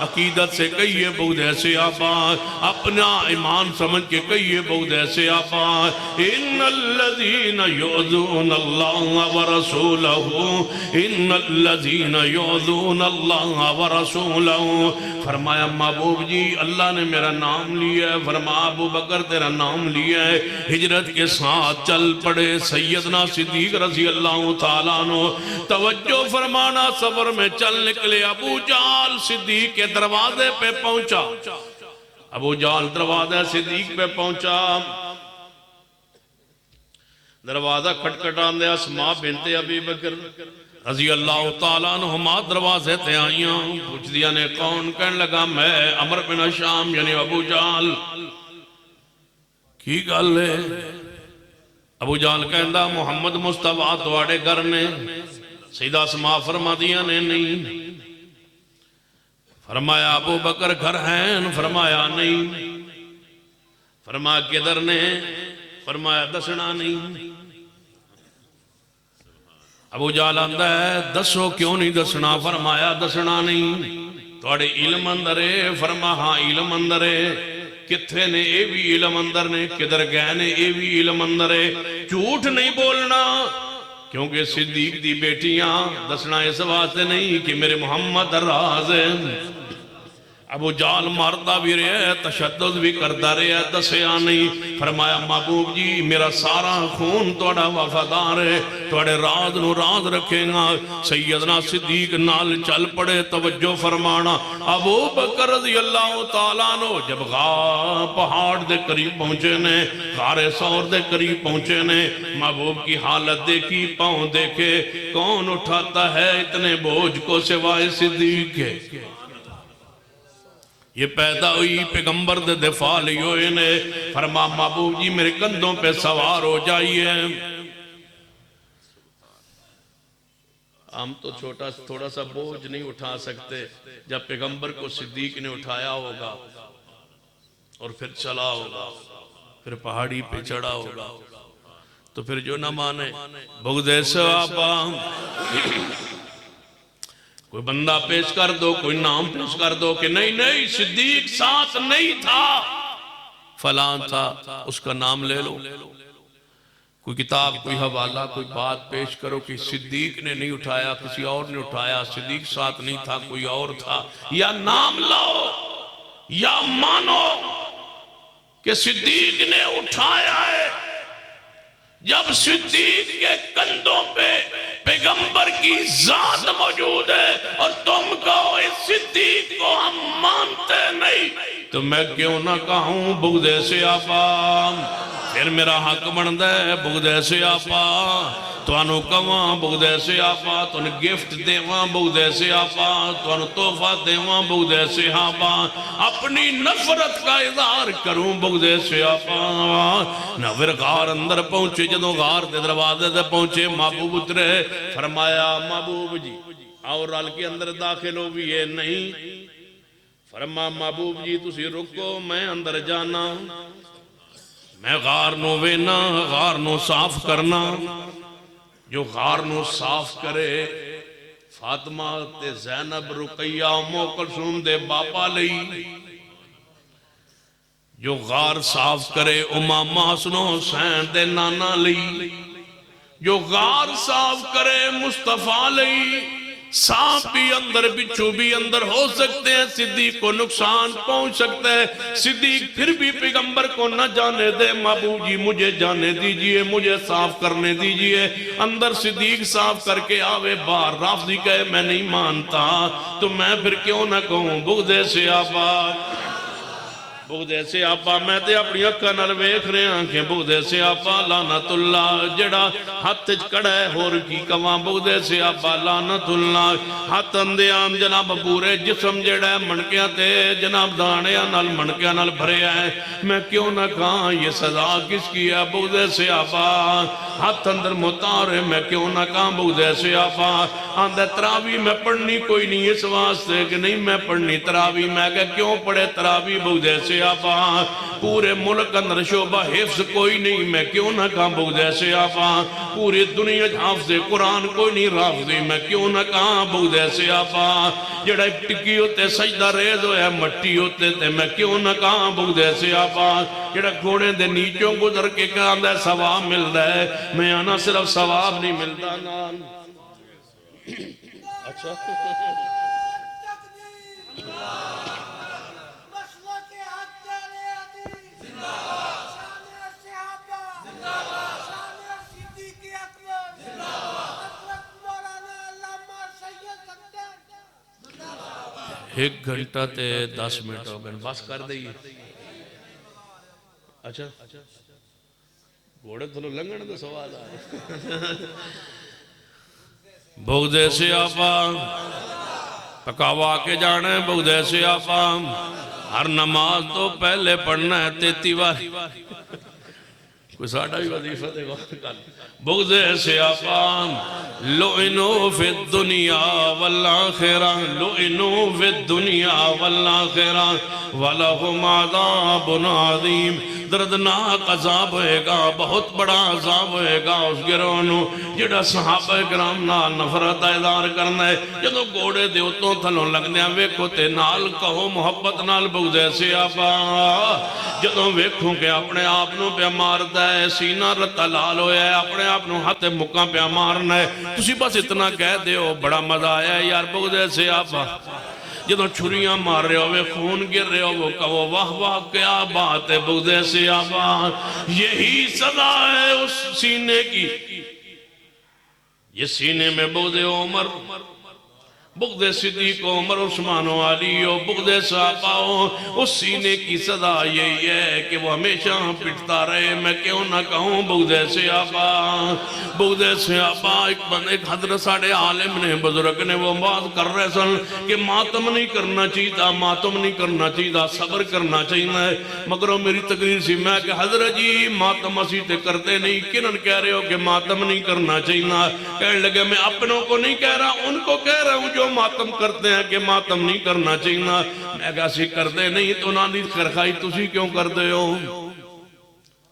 عقیدت سے کہیے بغدے سیابا، اپنا ایمان سمجھ کے کہیے بغدے سیابا۔ ان الذین یعذون اللہ ورسولہ، ان الذین یعذون اللہ ورسولہ۔ فرمایا محبوب جی اللہ نے میرا نام لیا ہے، فرمایا ابو بکر تیرا نام لیا ہے، ہجرت کے ساتھ چل پڑے سیدنا صدیق رضی اللہ تعالیٰ عنہ۔ توجہ فرمانا، سفر میں چل نکلے، ابو جال صدیق کے دروازے پہ پہنچا، ابو جال دروازے صدیق پہ پہنچا، دروازہ کھٹکھٹان دے اسماء بنت ابی بکر رضی اللہ تعالیٰ عنہما دروازے تے آئیاں، پوچھ دیا نے کون؟ کہنے لگا میں عمر بن ہشام یعنی ابو جال۔ کی گل ہے؟ ابو جال کہندا محمد مصطفیٰ تواڈے گھر نے؟ سیدہ اسماء فرما دیا نے نہیں۔ فرمایا ابو بکر گھر ہیں؟ فرمایا نہیں۔ فرمایا کدھر نے؟ فرمایا دسنا نہیں۔ ابو جال آندہ ہے دسو کیوں نہیں دسنا؟ فرمایا دسنا نہیں۔ تھوڑے علم اندر ہے؟ فرما ہاں علم اندر ہے۔ کتھے نے؟ اے بھی علم اندر نے۔ کدھر گئے نے؟ اے بھی علم اندر ہے۔ جھوٹ نہیں بولنا، کیونکہ صدیق دی بیٹیاں دسنا اس واسطے نہیں کہ میرے محمد راز ہے۔ ابو جال مارتا بھی رہے، تشدد بھی کرتا رہے، دسیا نہیں۔ فرمایا محبوب جی میرا سارا خون توڑا وفادار ہے، توڑے راز نو راز رکھے گا۔ سیدنا صدیق نال چل پڑے، توجہ فرمانا۔ ابو بکر رضی اللہ تعالیٰ عنہ جب پہاڑ دے قریب پہنچے نے، غار ثور دے قریب پہنچے نے، محبوب کی حالت دیکھی، پاؤں دیکھے، کون اٹھاتا ہے اتنے بوجھ کو سوائے صدیق کے؟ یہ پیدا ہوئی پیغمبر دے دفاع لئی ہوئے نے۔ فرما محبوب جی میرے کندھوں پہ سوار ہو جائیے۔ ہم تو تھوڑا سا بوجھ نہیں اٹھا سکتے، جب پیغمبر کو صدیق نے اٹھایا ہوگا اور پھر چلا ہوگا، پھر پہاڑی پہ چڑھا ہوگا، تو پھر جو نہ مانے بغض صحابہ۔ کوئی بندہ پیش کر دو، کوئی نام پیش کر دو کہ نہیں نہیں صدیق ساتھ نہیں تھا، فلاں تھا، اس کا نام لے لو۔ کوئی کتاب، کوئی حوالہ، کوئی بات پیش کرو کہ صدیق نے نہیں اٹھایا، کسی اور نے اٹھایا، صدیق ساتھ نہیں تھا، کوئی اور تھا۔ یا نام لاؤ یا مانو کہ صدیق نے اٹھایا ہے۔ جب صدیق کے کندھوں پہ پیغمبر کی ذات موجود ہے اور تم کہو اس صدیق کو ہم مانتے نہیں، تو میں کیوں نہ کہوں بغض صحابہ؟ پھر میرا حق بنتا ہے بغض صحابہ۔ توانو کواں بغض صحابہ، توانو گفٹ دیواں بغض صحابہ، توانو تحفہ دیواں بغض صحابہ، اپنی نفرت کا اظہار کروں بغض صحابہ۔ نہ پھر غار اندر پہنچے، جدوں غار دے دروازے دے پہنچے، محبوب اترے، فرمایا محبوب جی اور رل کے اندر داخل ہو بھی ہے نہیں۔ فرما محبوب جی تسی رکو، میں اندر جانا، میں غار نو وینا، غار نو صاف کرنا۔ جو غار نو صاف کرے فاطمہ تے زینب رقیہ ام کلثوم دے باپا لئی، جو غار صاف کرے امامہ حسن و حسین دے نانا لئی، جو غار صاف کرے مصطفیٰ لئی۔ سانپ بھی اندر، بچھو بھی اندر ہو سکتے ہیں، صدیق کو نقصان پہنچ سکتا ہے، صدیق پھر بھی پیغمبر کو نہ جانے دے۔ محبوب جی مجھے جانے دیجئے، مجھے صاف کرنے دیجئے۔ اندر صدیق صاف کر کے آوے، باہر رافضی کہے میں نہیں مانتا، تو میں پھر کیوں نہ کہوں بغض صحابہ؟ بغض صحابہ میں تے اپنی اکھاں نال ویکھ رہے ہاں کہ بغض صحابہ لعنت اللہ جڑا ہاتھ وچ کڑا ہے، ہور کی کواں بغض صحابہ لعنت اللہ۔ ہاتھ اندیاں جناب پورے جسم جڑا ہے منکیاں تے جناب دانیاں نال منکیاں نال بھریا ہے، میں کیوں نہ کہاں یہ سزا کس کی ہے بغض صحابہ؟ ہاتھ اندر متار ہے، میں کیوں نہ کہاں بغض صحابہ؟ آندہ تراوی میں پڑھنی کوئی نہیں اس واسطے کہ نہیں میں پڑھنی تراوی، میں کہ کیوں پڑھے تراوی بغض صحابہ؟ پورے ملک اندر شعبہ حفظ کوئی نہیں، میں کیوں نہ کہاں بغض صحابہ؟ پوری دنیا حافظ قرآن کوئی نہیں رافضی، میں کیوں نہ کہاں بغض صحابہ؟ جڑا ٹکی ہوتے سجدہ ریز ہویا مٹی ہوتے تے میں کیوں نہ کہاں بغض صحابہ؟ جڑا گھوڑے دے نیچوں گزر کے کہاں دے ثواب مل رہا ہے، میں آنا صرف ثواب نہیں ملتا نال۔ اچھا ایک گھنٹہ تے 10 منٹ ہو گئے، بس کر دئیے۔ اچھا گھوڑے تھلو لنگن دے سوال آئے۔ بغض صحابہ پکاوا کے جانے، بغض صحابہ ہر نماز تو پہلے پڑھنا ہے 33 بار۔ کوئی ساڑھا بھی وظیفہ دے وقت کر بغض صحابہ لعنوا فی الدنیا والآخرہ، لعنوا فی الدنیا والآخرہ ولہم عذاب عظیم۔ دردناک عذاب ہوئے گا، بہت بڑا عذاب ہوئے گا اس گروہ نو جڑا صحابہ کرام نال نفرت اظہار کرنا ہے۔ جدو گھوڑے دے اتوں تھلوں لگدیاں ویکھو تے نال کہو محبت نال بغض صحابہ، جدو ویکھوں کہ اپنے آپ نو پہ ماردا ہے، سینہ رتا لال ہویا ہے، اپنے آپ نو ہاتھ مکاں پہ مارنا ہے، تسی بس اتنا کہہ دیو بڑا مزہ آیا ہے یار بغض صحابہ۔ جدو چھریاں مار رہے ہوئے خون گر رہے ہو وہ کہو واہ واہ کیا بات ہے بغض صحابہ، یہی سزا ہے اس سینے کی، یہ سینے میں بغض عمر، بغض صدیق عمر عثمان و علی و بغض صحابہ ہو، اس سینے کی سزا یہی ہے کہ وہ ہمیشہ پٹتا رہے۔ میں کیوں نہ کہوں بغض صحابہ، بغض صحابہ۔ ایک حضرت ساڑھے عالم نے بزرگ نے وہ بات کر رہے سن کہ ماتم نہیں کرنا چاہیے، ماتم نہیں کرنا چاہیے، صبر کرنا چاہیے، مگر وہ میری تقریر سی میں کہ حضرت جی ماتم اسی تے کرتے نہیں، کنن کہہ رہے ہو کہ ماتم نہیں کرنا چاہیے؟ کہنے لگے میں اپنوں کو نہیں کہہ رہا، ان کو کہہ رہا ہوں جو ماتم کرتے ہیں کہ ماتم نہیں کرنا چاہیے۔ میں کہا سی کرتے نہیں تو نہ دی خرخائی تسی کیوں کرتے ہو؟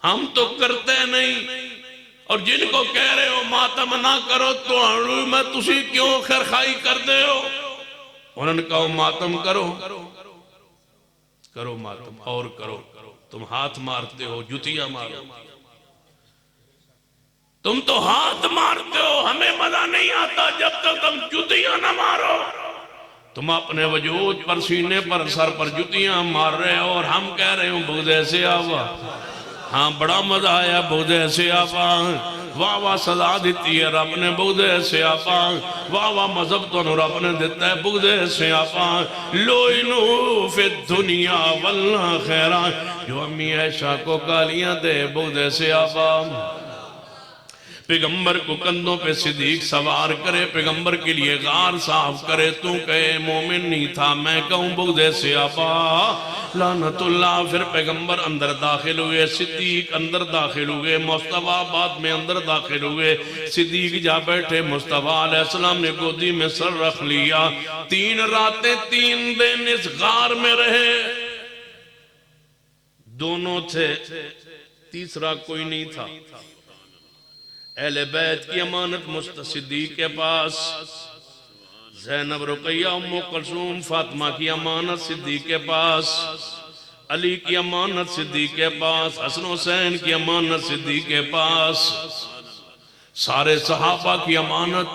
ہم تو کرتے نہیں، اور جن کو کہہ رہے ہو ماتم نہ کرو تو میں تسی کیوں خرخائی کرتے ہو؟ انہوں نے کہا ماتم کرو، کرو ماتم اور کرو، تم ہاتھ مارتے ہو جتیاں مارو، تم تو ہاتھ مارتے ہو، ہمیں مزہ نہیں آتا جب تک تم جتیاں نہ مارو، تم اپنے وجود پر سینے پر سر پر جتیاں مار رہے ہو اور ہم کہہ رہے ہوں بغض صحابہ۔ ہاں بڑا مزہ آیا بغض صحابہ، واہ واہ سزا دیتی ہے رب نے بغض صحابہ، واہ واہ مذہب تو رب نے دیتا ہے بغض صحابہ۔ لوئنو فی الدنیا والآخرہ، جو امی عائشہ کو گالیاں دے بغض صحابہ، پیغمبر کو کندھوں پہ صدیق سوار کرے، پیغمبر کے لیے غار صاف کرے، تو کہے مومن نہیں تھا، میں کہوں بغض صحابہ لعنت اللہ۔ پھر پیغمبر اندر داخل ہوئے، صدیق اندر داخل ہوئے، مصطفیٰ بعد میں اندر داخل ہوئے، صدیق جا بیٹھے، مصطفیٰ علیہ السلام نے گودی میں سر رکھ لیا، 3 راتیں 3 دن اس غار میں رہے، دونوں تھے، تیسرا کوئی نہیں تھا۔ اہل بیت کی امانت صدیق کے پاس، زینب رقیہ ام کلثوم فاطمہ کی امانت صدیق کے پاس، علی کی امانت صدیق کے پاس، حسن حسین کی امانت صدیق کے پاس، سارے صحابہ کی امانت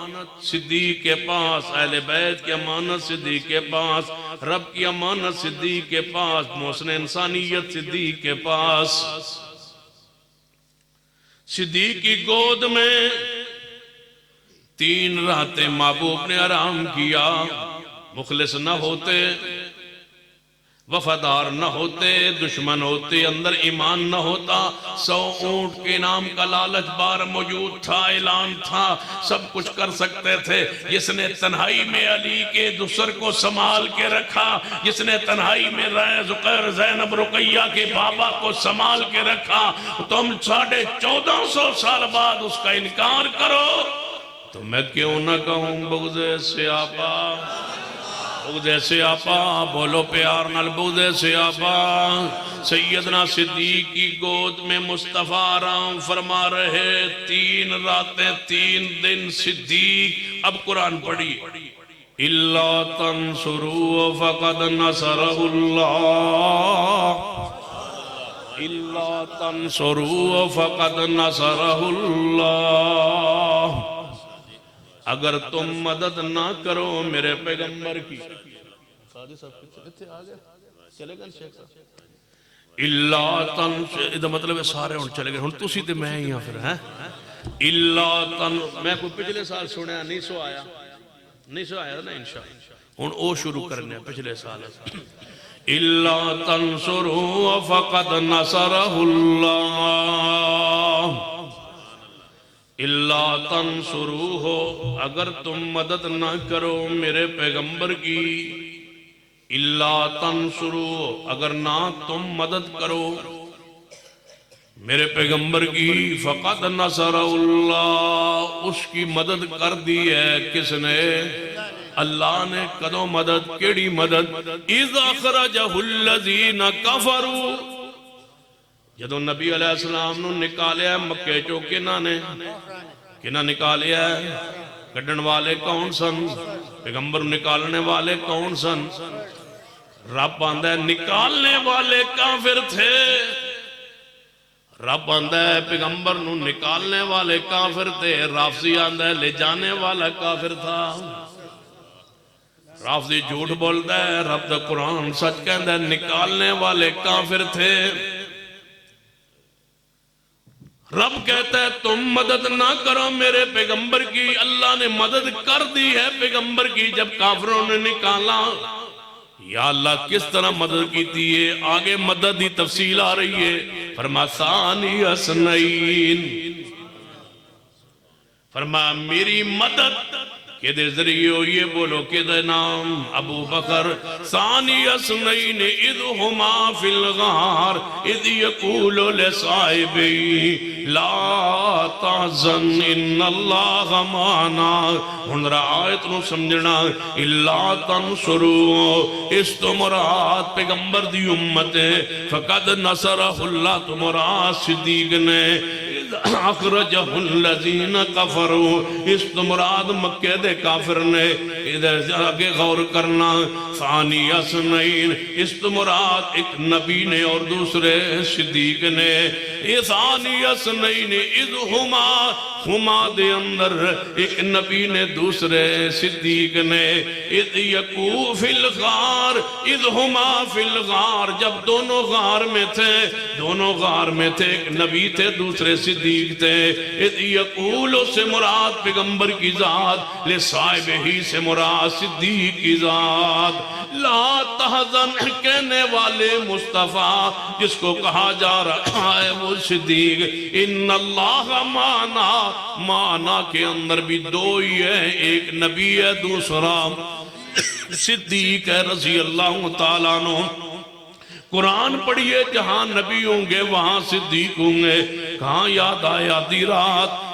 صدیق کے پاس، اہل بیت کی امانت صدیق کے پاس، رب کی امانت صدیق کے پاس، محسن انسانیت صدیق کے پاس۔ صدیق کی گود میں 3 راتیں محبوب نے آرام کیا، مخلص نہ ہوتے، وفادار نہ ہوتے، دشمن ہوتے، اندر ایمان نہ ہوتا، 100 اونٹ کے نام کا لالچ بار موجود تھا، اعلان تھا، سب کچھ کر سکتے تھے، جس نے تنہائی میں علی کے دوسر کو سنبھال کے رکھا، جس نے تنہائی میں زقیر زینب رقیہ کے بابا کو سنبھال کے رکھا، تم 1450 سال بعد اس کا انکار کرو تو میں کیوں نہ کہوں بغض صحابہ، بغض صحابہ، بولو پیار نال بغض صحابہ۔ سیدنا صدیق کی گود میں مصطفیٰ آرام فرما رہے، 3 راتیں 3 دن صدیق۔ اب قرآن پڑھی، إِلَّا تَنْصُرُوا فَقَدْ نَصَرَهُ اللَّهُ، إِلَّا تَنْصُرُوا فَقَدْ نَصَرَهُ اللَّهُ، اگر تم مدد نہ کرو میرے پیغمبر کی، اللہ تنصر، ادھا مطلب ہے سارے ہون چلے گئے، ہون تسی تے میں ہی ہاں پھر ہیں، اللہ تنصر، میں کوئی پچھلے سال سنیا نہیں سو آیا نا انشاءاللہ، ہون او شروع کرنے پچھلے سال، اللہ تنصروا فقد نصرہ اللہ، اللہ تنصروہ، اگر تم مدد نہ کرو میرے پیغمبر کی، اللہ تنصروہ، اگر نہ تم مدد کرو میرے پیغمبر کی، فقد نصر اللہ، اس کی مدد کر دی ہے کس نے؟ اللہ نے۔ کدوں مدد؟ کیڑی مدد؟ اِذْ أَخْرَجَهُ الَّذِينَ كَفَرُوا جدو نبی علیہ السلام نو نکالیا ہے مکے چو کنہ نکالیا ہے؟ کڈن والے کون سن؟ پیغمبر نکالنے والے کون سن؟ رب آندہ ہے نکالنے والے کافر تھے، رب آندہ ہے پیغمبر نو نکالنے والے کافر تھے، رافضی آندہ ہے لے جانے والا کافر تھا۔ رافضی جھوٹ بولتا ہے، رب دا قرآن سچ کہندہ ہے نکالنے والے کافر تھے۔ رب کہتا ہے تم مدد نہ کرو میرے پیغمبر کی، اللہ نے مدد کر دی ہے پیغمبر کی جب کافروں نے نکالا۔ یا اللہ کس طرح مدد کی تھی ہے؟ آگے مدد دی تفصیل آ رہی ہے۔ فرما ثانی اثنین، فرما میری مدد کہ دے ذریعے ہو، یہ بولو کہ دے نام ابو بکر۔ ثانی اثنین اذ ہما فی الغار اذ یقول لصاحبی لا تحزن ان اللہ معنا۔ ہنرا آیت نو سمجھنا، اللہ تنصرو اس تو مراد پیغمبر دی امت ہے، فقد نصرہ اللہ تو مراد صدیق نے، اخرجہ الذین کفروا اس تو مراد مکہ دے کافر نے۔ ادھر آگے غور کرنا، ثانی اثنین اس تو مراد ایک نبی نے اور دوسرے صدیق نے۔ یہ ثانی اثنین اذ ہما دے اندر ایک نبی نے دوسرے صدیق نے۔ اذ یکو فی الغار اذ ہما فی الغار جب دونوں غار میں تھے، دونوں غار میں تھے، ایک نبی تھے دوسرے صدیق تھے۔ اذ یقول سے مراد پیغمبر کی ذات، لصاحب ہی سے مراد صدیق کی ذات۔ لا تحزن کہنے والے مصطفیٰ جس کو کہا جا رہا ہے وہ صدیق۔ ان اللہ مانا، مانا کے اندر بھی دو ہی ہے، ایک نبی ہے دوسرا صدیق ہے رضی اللہ تعالیٰ عنہ۔ قرآن پڑھئے جہاں نبی ہوں گے وہاں صدیق ہوں گے۔ کہاں یاد آئے آدھی رات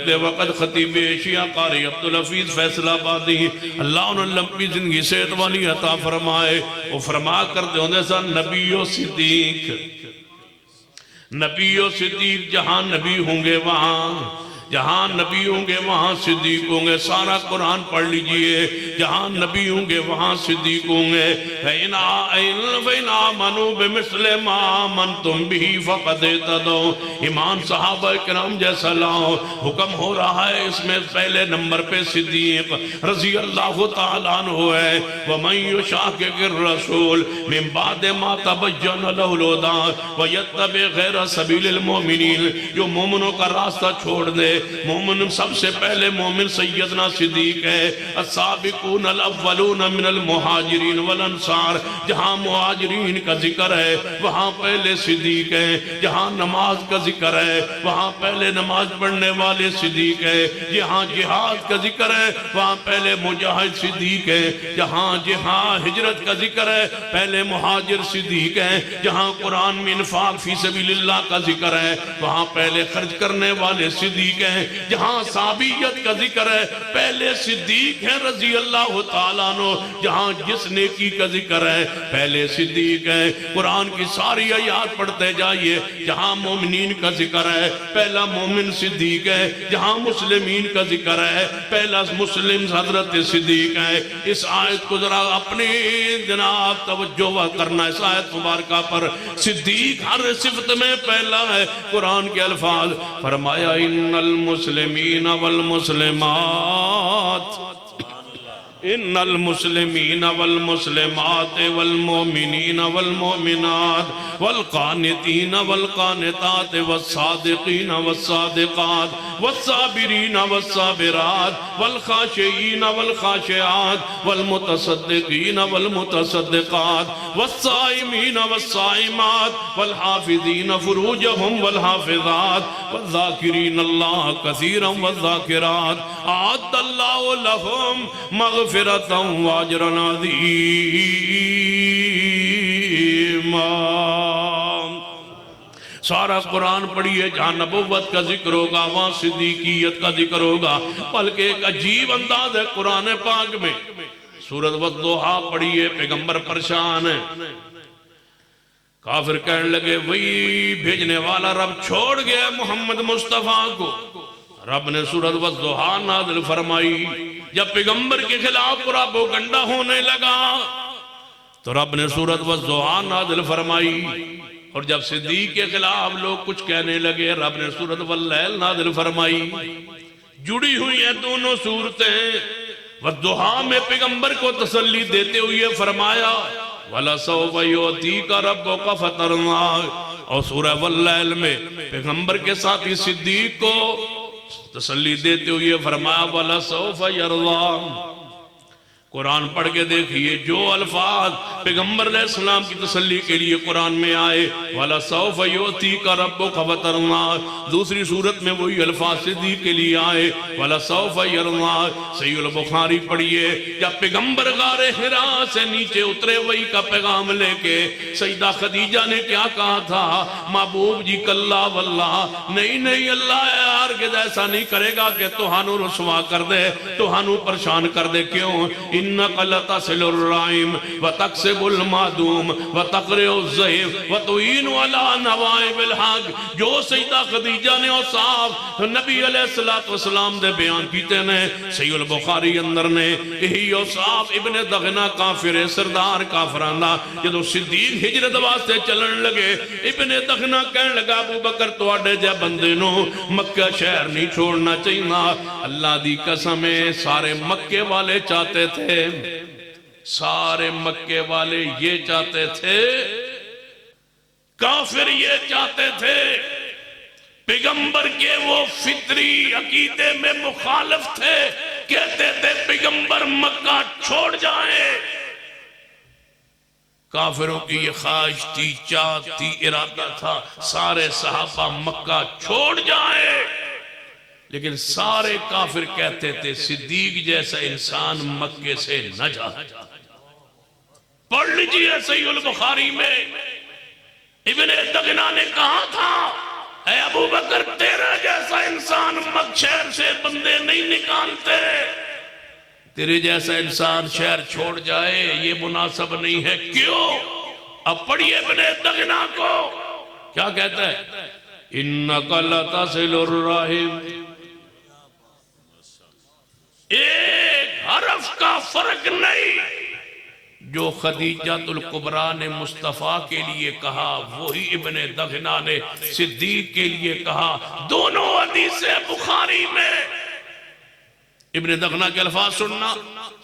دے وقت خطیب ایشیا قاری عبدالحفیظ فیصلہ آبادی اللہ انہوں لمبی زندگی صحت والی عطا فرمائے، وہ فرما کرتے ہوندے سا نبی و صدیق، نبی و صدیق جہاں نبی ہوں گے وہاں، جہاں نبی ہوں گے وہاں صدیق ہوں گے۔ سارا قرآن پڑھ لیجئے، جہاں نبی ہوں گے وہاں صدیق ہوں گے۔ فَإِنْ آمَنُوا بِمِثْلِ مَا آمَنْتُمْ بِهِ فَقَدْ اهْتَدَوْا۔ ایمان صحابہ کرام جیسا لاؤ، حکم ہو رہا ہے اس میں پہلے نمبر پہ صدیق رضی اللہ تعالیٰ عنہ ہے۔ وَمَنْ يُشَاقِقِ الرَّسُولِ مِنْ بَعْدِ مَا تَبَيَّنَ لَهُ الْهُدَىٰ وَيَتَّبِعْ غَيْرَ سَبِيلِ الْمُؤْمِنِينَ، جو مومنوں کا راستہ چھوڑ دے، مومن سب سے پہلے مومن سیدنا صدیق ہے۔ السابقون الاولون من المہاجرین والانصار، جہاں مہاجرین کا ذکر ہے وہاں پہلے صدیق ہے، جہاں نماز کا ذکر ہے وہاں پہلے نماز پڑھنے والے صدیق ہے، جہاں جہاد کا ذکر ہے وہاں پہلے مجاہد صدیق ہے، جہاں ہجرت کا ذکر ہے پہلے مہاجر صدیق ہے، جہاں قرآن میں انفاق فی سبیل اللہ کا ذکر ہے وہاں پہلے خرچ کرنے والے صدیق ہیں، جہاں صحابیت کا ذکر ہے پہلے صدیق ہیں رضی اللہ تعالیٰ عنہ، جہاں جس نیکی کا ذکر ہے پہلے صدیق ہے۔ قرآن کی ساری آیات پڑھتے جائیے، جہاں مومنین کا ذکر ہے پہلا مومن صدیق ہے، جہاں مسلمین کا ذکر ہے پہلا مسلم حضرت صدیق ہے۔ اس آیت کو ذرا اپنی جناب توجہ کرنا، اس آیت مبارکہ پر صدیق ہر صفت میں پہلا ہے۔ قرآن کے الفاظ فرمایا ان المسلمین والمسلمات، ان المسلمین والمسلمات والمؤمنین والمؤمنات والقانتین والقانتات والصادقین والصادقات والصابرین والصابرات والخاشعین والخاشعات والمتصدقین والمتصدقات والصائمین والصائمات والحافظین فروجهم والحافظات والذاکرین اللہ کثیرا والذاکرات اعد اللہ لهم مغفرتا واجرا عظیما۔ سارا قرآن پڑھیے، جہاں نبوت کا ذکر ہوگا وہاں صدیقیت کا ذکر ہوگا، بلکہ ایک عجیب انداز ہے قرآن پاک میں۔ سورۃ والضحیٰ پڑھیے، پیغمبر پریشان ہے، کافر کہنے لگے وہی بھیجنے والا رب چھوڑ گیا محمد مصطفیٰ کو۔ رب نے سورۃ والضحیٰ نازل فرمائی۔ جب پیغمبر کے خلاف پروپیگنڈا ہونے لگا تو رب نے سورۃ والضحیٰ نازل فرمائی، اور جب صدیق کے خلاف لوگ کچھ کہنے لگے رب نے سورۃ واللیل نازل فرمائی۔ جڑی ہوئی ہیں دونوں صورتیں۔ والضحیٰ میں پیغمبر کو تسلی دیتے ہوئے فرمایا وَلَسَوْفَ يُعْطِيكَ رَبُّكَ فَتَرْضَىٰ، اور سورہ واللیل میں پیغمبر کے ساتھی صدیق کو تسلی دیتے ہوئے فرمایا وَلَسَوْفَ يَرْضَىٰ۔ قرآن پڑھ کے دیکھئے جو الفاظ پیغمبر علیہ السلام کی تسلی کے لیے قرآن میں آئے وَلَسَوْفَ يُعْطِيكَ رَبُّكَ فَتَرْضَىٰ، دوسری صورت میں وہی الفاظ صدیق کے لیے آئے وَلَسَوْفَ يَرْضَىٰ۔ صحیح البخاری پڑھئے، جب پیغمبر غار حرا سے نیچے اترے وہی کا پیغام لے کے، سیدہ خدیجہ نے کیا کہا تھا؟ محبوب جی کلا واللہ، نہیں اللہ ہرگز ایسا نہیں کرے گا کہ توہانو رسوا کر دے، توہانو پریشان کر دے۔ کیوں؟ إِنَّكَ لَتَصِلُ الرَّحِمَ وَتَكْسِبُ الْمَعْدُومَ وَتَقْرِئُ الضَّيْفَ وَتُعِينُ عَلَىٰ نَوَائِبِ الْحَقِّ۔ جو سیدہ خدیجہ نے اوصاف نبی علیہ السلام دے بیان کیتے نے، صحیح البخاری اندر نے یہی اوصاف ابن دغنہ کافر سردار کافرانہ جدو صدیق ہجرت واسطے چلن لگے، ابن دغنہ کہنے لگا ابو بکر تواڈے جے بندے نو مکہ شہر نہیں چھوڑنا چاہیے۔ اللہ دی قسم ہے سارے مکے والے چاہتے تھے، سارے مکے والے یہ چاہتے تھے، کافر یہ چاہتے تھے، پیغمبر کے وہ فطری عقیدے میں مخالف تھے، کہتے تھے پیغمبر مکہ چھوڑ جائیں۔ کافروں کی یہ خواہش تھی، چاہت تھی، ارادہ تھا سارے صحابہ مکہ چھوڑ جائیں، لیکن سارے کافر کہتے تھے صدیق جیسا انسان مکے سے نہ جائے۔ پڑھ لیجئے صحیح البخاری میں ابن دغنہ نے کہا تھا اے ابو بکر تیرا جیسا انسان مکہ شہر سے بندے نہیں نکالتے، تیرے جیسا انسان شہر چھوڑ جائے یہ مناسب نہیں ہے۔ کیوں؟ اب پڑھیے ابن دغنہ کو کیا کہتا ہے، إِنَّكَ لَتَصِلُ الرَّحِمَ، ایک حرف کا فرق نہیں۔ جو خدیجۃ الکبریٰ نے مصطفیٰ کے لیے کہا وہی ابن دغنہ نے صدیق کے لیے کہا۔ دونوں حدیث بخاری میں ابن دغنہ کے الفاظ سننا،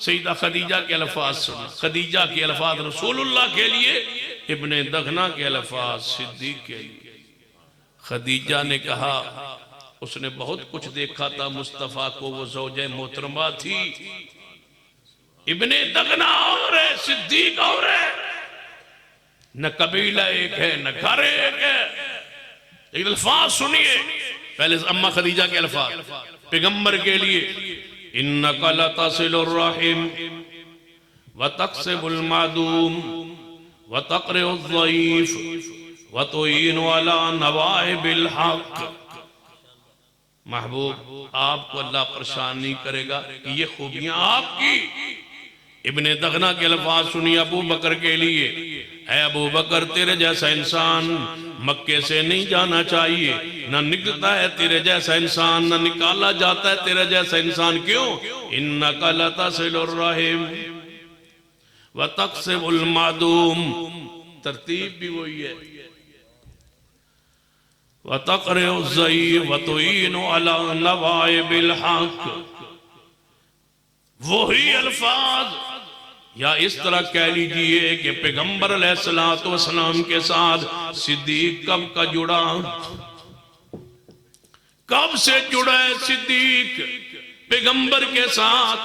سیدہ خدیجہ کے الفاظ سننا۔ خدیجہ کے الفاظ رسول اللہ کے لیے، ابن دغنہ کے الفاظ صدیق کے لیے۔ خدیجہ نے کہا اس نے بہت کچھ دیکھا تھا مصطفیٰ کو، وہ زوجہ محترمہ تھی۔ ابن دغنہ اور ہے، صدیق اور ہے، نہ قبیلہ ایک ہے نہ گھر ایک ہے۔ لیکن الفاظ سنیے پہلے اما خدیجہ کے الفاظ پیغمبر کے لیے، إِنَّكَ لَتَصِلُ الرَّحِمَ وَتَقْسِبُ الْمَعْدُومَ وَتَقْرِئُ الضَّيْفَ وَتُعِينُ عَلَىٰ نَوَائِبِ الْحَقِّ۔ محبوب آپ کو اللہ پریشان نہیں کرے گا، یہ خوبیاں آپ کی۔ ابن دغنہ کے الفاظ سنی ابو بکر کے لیے، اے ابو بکر تیرے جیسا انسان مکے سے نہیں جانا چاہیے، نہ نکلتا ہے تیرے جیسا انسان، نہ نکالا جاتا ہے تیرے جیسا انسان۔ کیوں؟ إِنَّكَ لَتَصِلُ الرَّحِمَ وَتَقْسِبُ الْمَعْدُومَ، ترتیب بھی وہی ہے، وَتَقْرِئُ الضَّيْفَ وَتُعِينُ عَلَىٰ نَوَائِبِ الْحَقِّ۔ وہی الفاظ، یا اس طرح کہہ لیجئے کہ پیغمبر علیہ السلام کے ساتھ صدیق کب کا جڑا، کب سے جڑا ہے صدیق پیغمبر کے ساتھ؟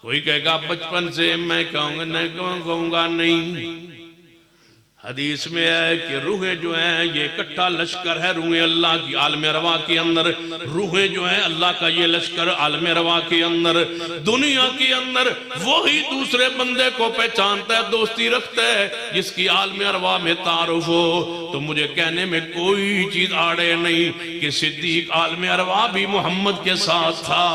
کوئی کہے گا بچپن سے، میں کہوں گا نہیں۔ حدیث میں ہے کہ روحیں جو ہیں یہ اکٹھا لشکر ہے، روحیں اللہ کی عالم ارواح کے اندر، روحیں جو ہیں اللہ کا یہ لشکر عالم ارواح کے اندر، دنیا کے اندر وہی دوسرے بندے کو پہچانتا ہے، دوستی رکھتا ہے جس کی عالم ارواح میں تعارف ہو۔ تو مجھے کہنے میں کوئی چیز آڑے نہیں کہ صدیق عالم ارواح بھی محمد کے ساتھ تھا۔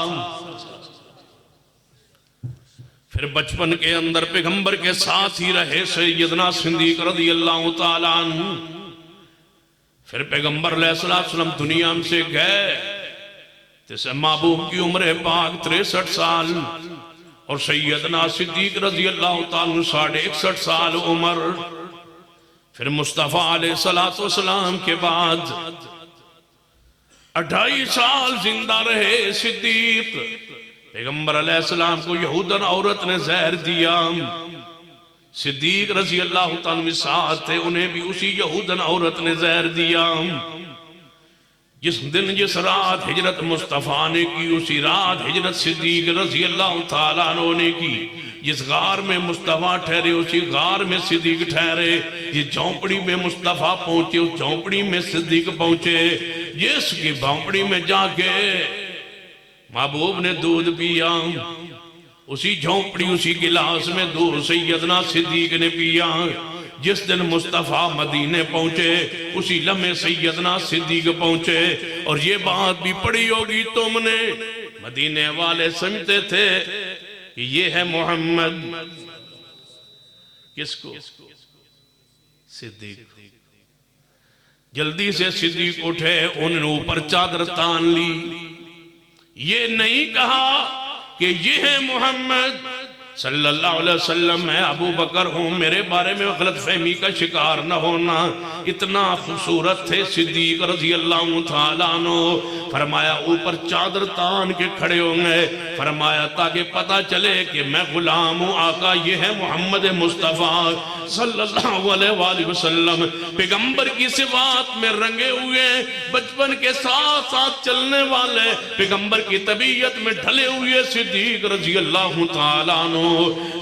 پھر بچپن کے اندر پیغمبر کے ساتھ ہی رہے سیدنا صدیق رضی اللہ تعالیٰ عنہ. پھر پیغمبر علیہ السلام دنیا سے گئے جیسے محبوب کی عمر پاک 63 سال اور سیدنا صدیق رضی اللہ تعالیٰ عنہ 61.5 سال عمر. پھر مصطفیٰ علیہ السلام کے بعد 28 سال زندہ رہے صدیق. پیغمبر علیہ السلام کو یہودن عورت نے زہر دیا. صدیق رضی اللہ تعالیٰ ساتھ تھے, انہیں بھی اسی یہودن عورت نے زہر دیا. جس دن جس رات ہجرت مصطفیٰ نے کی اسی رات ہجرت صدیق رضی اللہ تعالیٰ عنہ نے کی. جس غار میں مصطفیٰ ٹھہرے اسی غار میں صدیق ٹھہرے. جس جھونپڑی میں مصطفیٰ پہنچے اس جھونپڑی میں صدیق پہنچے. جس کی جھونپڑی میں جا کے محبوب نے دودھ پیا اسی جھونپڑی اسی گلاس میں دودھ سیدنا صدیق نے پیا. جس دن مصطفیٰ مدینے پہنچے اسی لمحے سیدنا صدیق پہنچے. اور یہ بات بھی پڑھی ہوگی تم نے, مدینے والے سمجھتے تھے کہ یہ ہے محمد. کس کو؟ صدیق. جلدی سے صدیق اٹھے, انہوں نے اوپر چادر تان لی. یہ نہیں کہا کہ یہ ہے محمد صلی اللہ علیہ وسلم, میں ابو بکر ہوں, میرے بارے میں غلط فہمی کا شکار نہ ہونا. اتنا خوبصورت تھے صدیق رضی اللہ تعالیٰ عنہ. فرمایا اوپر چادر تان کے کھڑے ہوں گے, فرمایا تاکہ پتا چلے کہ میں غلام ہوں, آقا یہ ہے محمد مصطفیٰ صلی اللہ علیہ وآلہ وسلم. پیغمبر کی صفات میں رنگے ہوئے, بچپن کے ساتھ ساتھ چلنے والے, پیغمبر کی طبیعت میں ڈھلے ہوئے صدیق رضی اللہ تعالیٰ عنہ.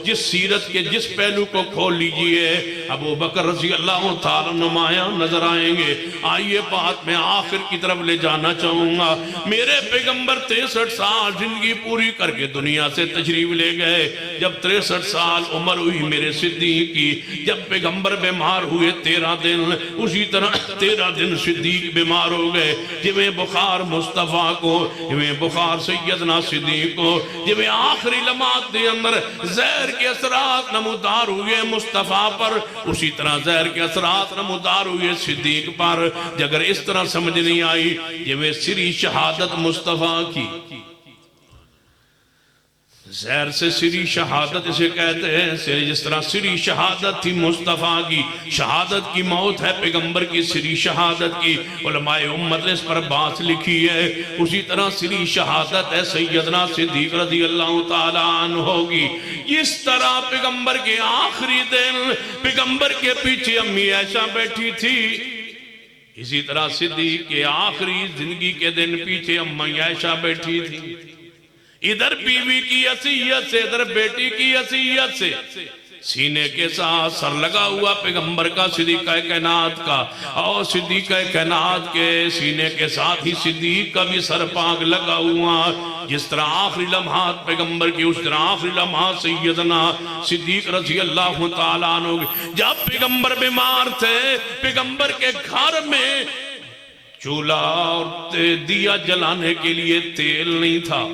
جس سیرت کے جس پہلو کو کھول لیجئے ابو بکر رضی اللہ تعالیٰ نمایاں نظر آئیں گے. آئیے بات میں آخر کی طرف لے جانا چاہوں گا. میرے پیغمبر 63 سال زندگی پوری کر کے دنیا سے تشریف لے گئے. جب 63 سال عمر ہوئی میرے صدیق کی, جب پیغمبر بیمار ہوئے 13 دن, اسی طرح 13 دن صدیق بیمار ہو گئے. جویں بخار مصطفیٰ کو, جویں بخار سیدنا صدیق کو, جویں آخری لمحات دے اندر زہر کے اثرات نمودار ہوئے مصطفیٰ پر, اسی طرح زہر کے اثرات نمودار ہوئے صدیق پر. اگر اس طرح سمجھ نہیں آئی جویں سری شہادت مصطفیٰ کی, زہر سے سری شہادت اسے کہتے ہیں, جس طرح سری شہادت تھی مصطفیٰ کی, شہادت کی موت ہے پیغمبر کی سری شہادت کی. علماء امت نے اس پر بات لکھی ہے. اسی طرح سری شہادت ہے سیدنا صدیق رضی اللہ تعالیٰ عنہ ہوگی. اس طرح پیغمبر کے آخری دن پیغمبر کے پیچھے امی عائشہ بیٹھی تھی, اسی طرح صدیق کے آخری زندگی کے دن پیچھے امی عائشہ بیٹھی تھی. ادھر بیوی کی عصیت سے, ادھر بیٹی کی عصیت سے, سینے کے ساتھ سر لگا ہوا پیغمبر کا صدیقہ کائنات کا, اور صدیقہ کائنات کے سینے کے ساتھ ہی صدیق کا بھی سر پاک لگا ہوا. جس طرح آخری لمحات پیغمبر کی, اس طرح آخری لمحات سیدنا صدیق رضی اللہ تعالیٰ عنہ. جب پیغمبر بیمار تھے, پیغمبر کے گھر میں چولہا اور دیا جلانے کے لیے تیل نہیں تھا.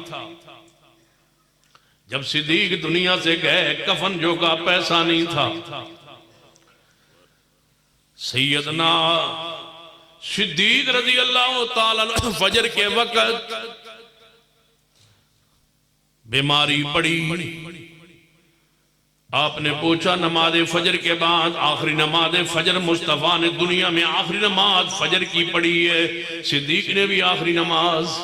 جب صدیق دنیا سے گئے کفن جو کا پیسہ نہیں تھا. سیدنا صدیق رضی اللہ تعالیٰ فجر کے وقت بیماری پڑی. آپ نے پوچھا نماز فجر کے بعد, آخری نماز فجر مصطفیٰ نے دنیا میں آخری نماز فجر کی پڑھی ہے, صدیق نے بھی آخری نماز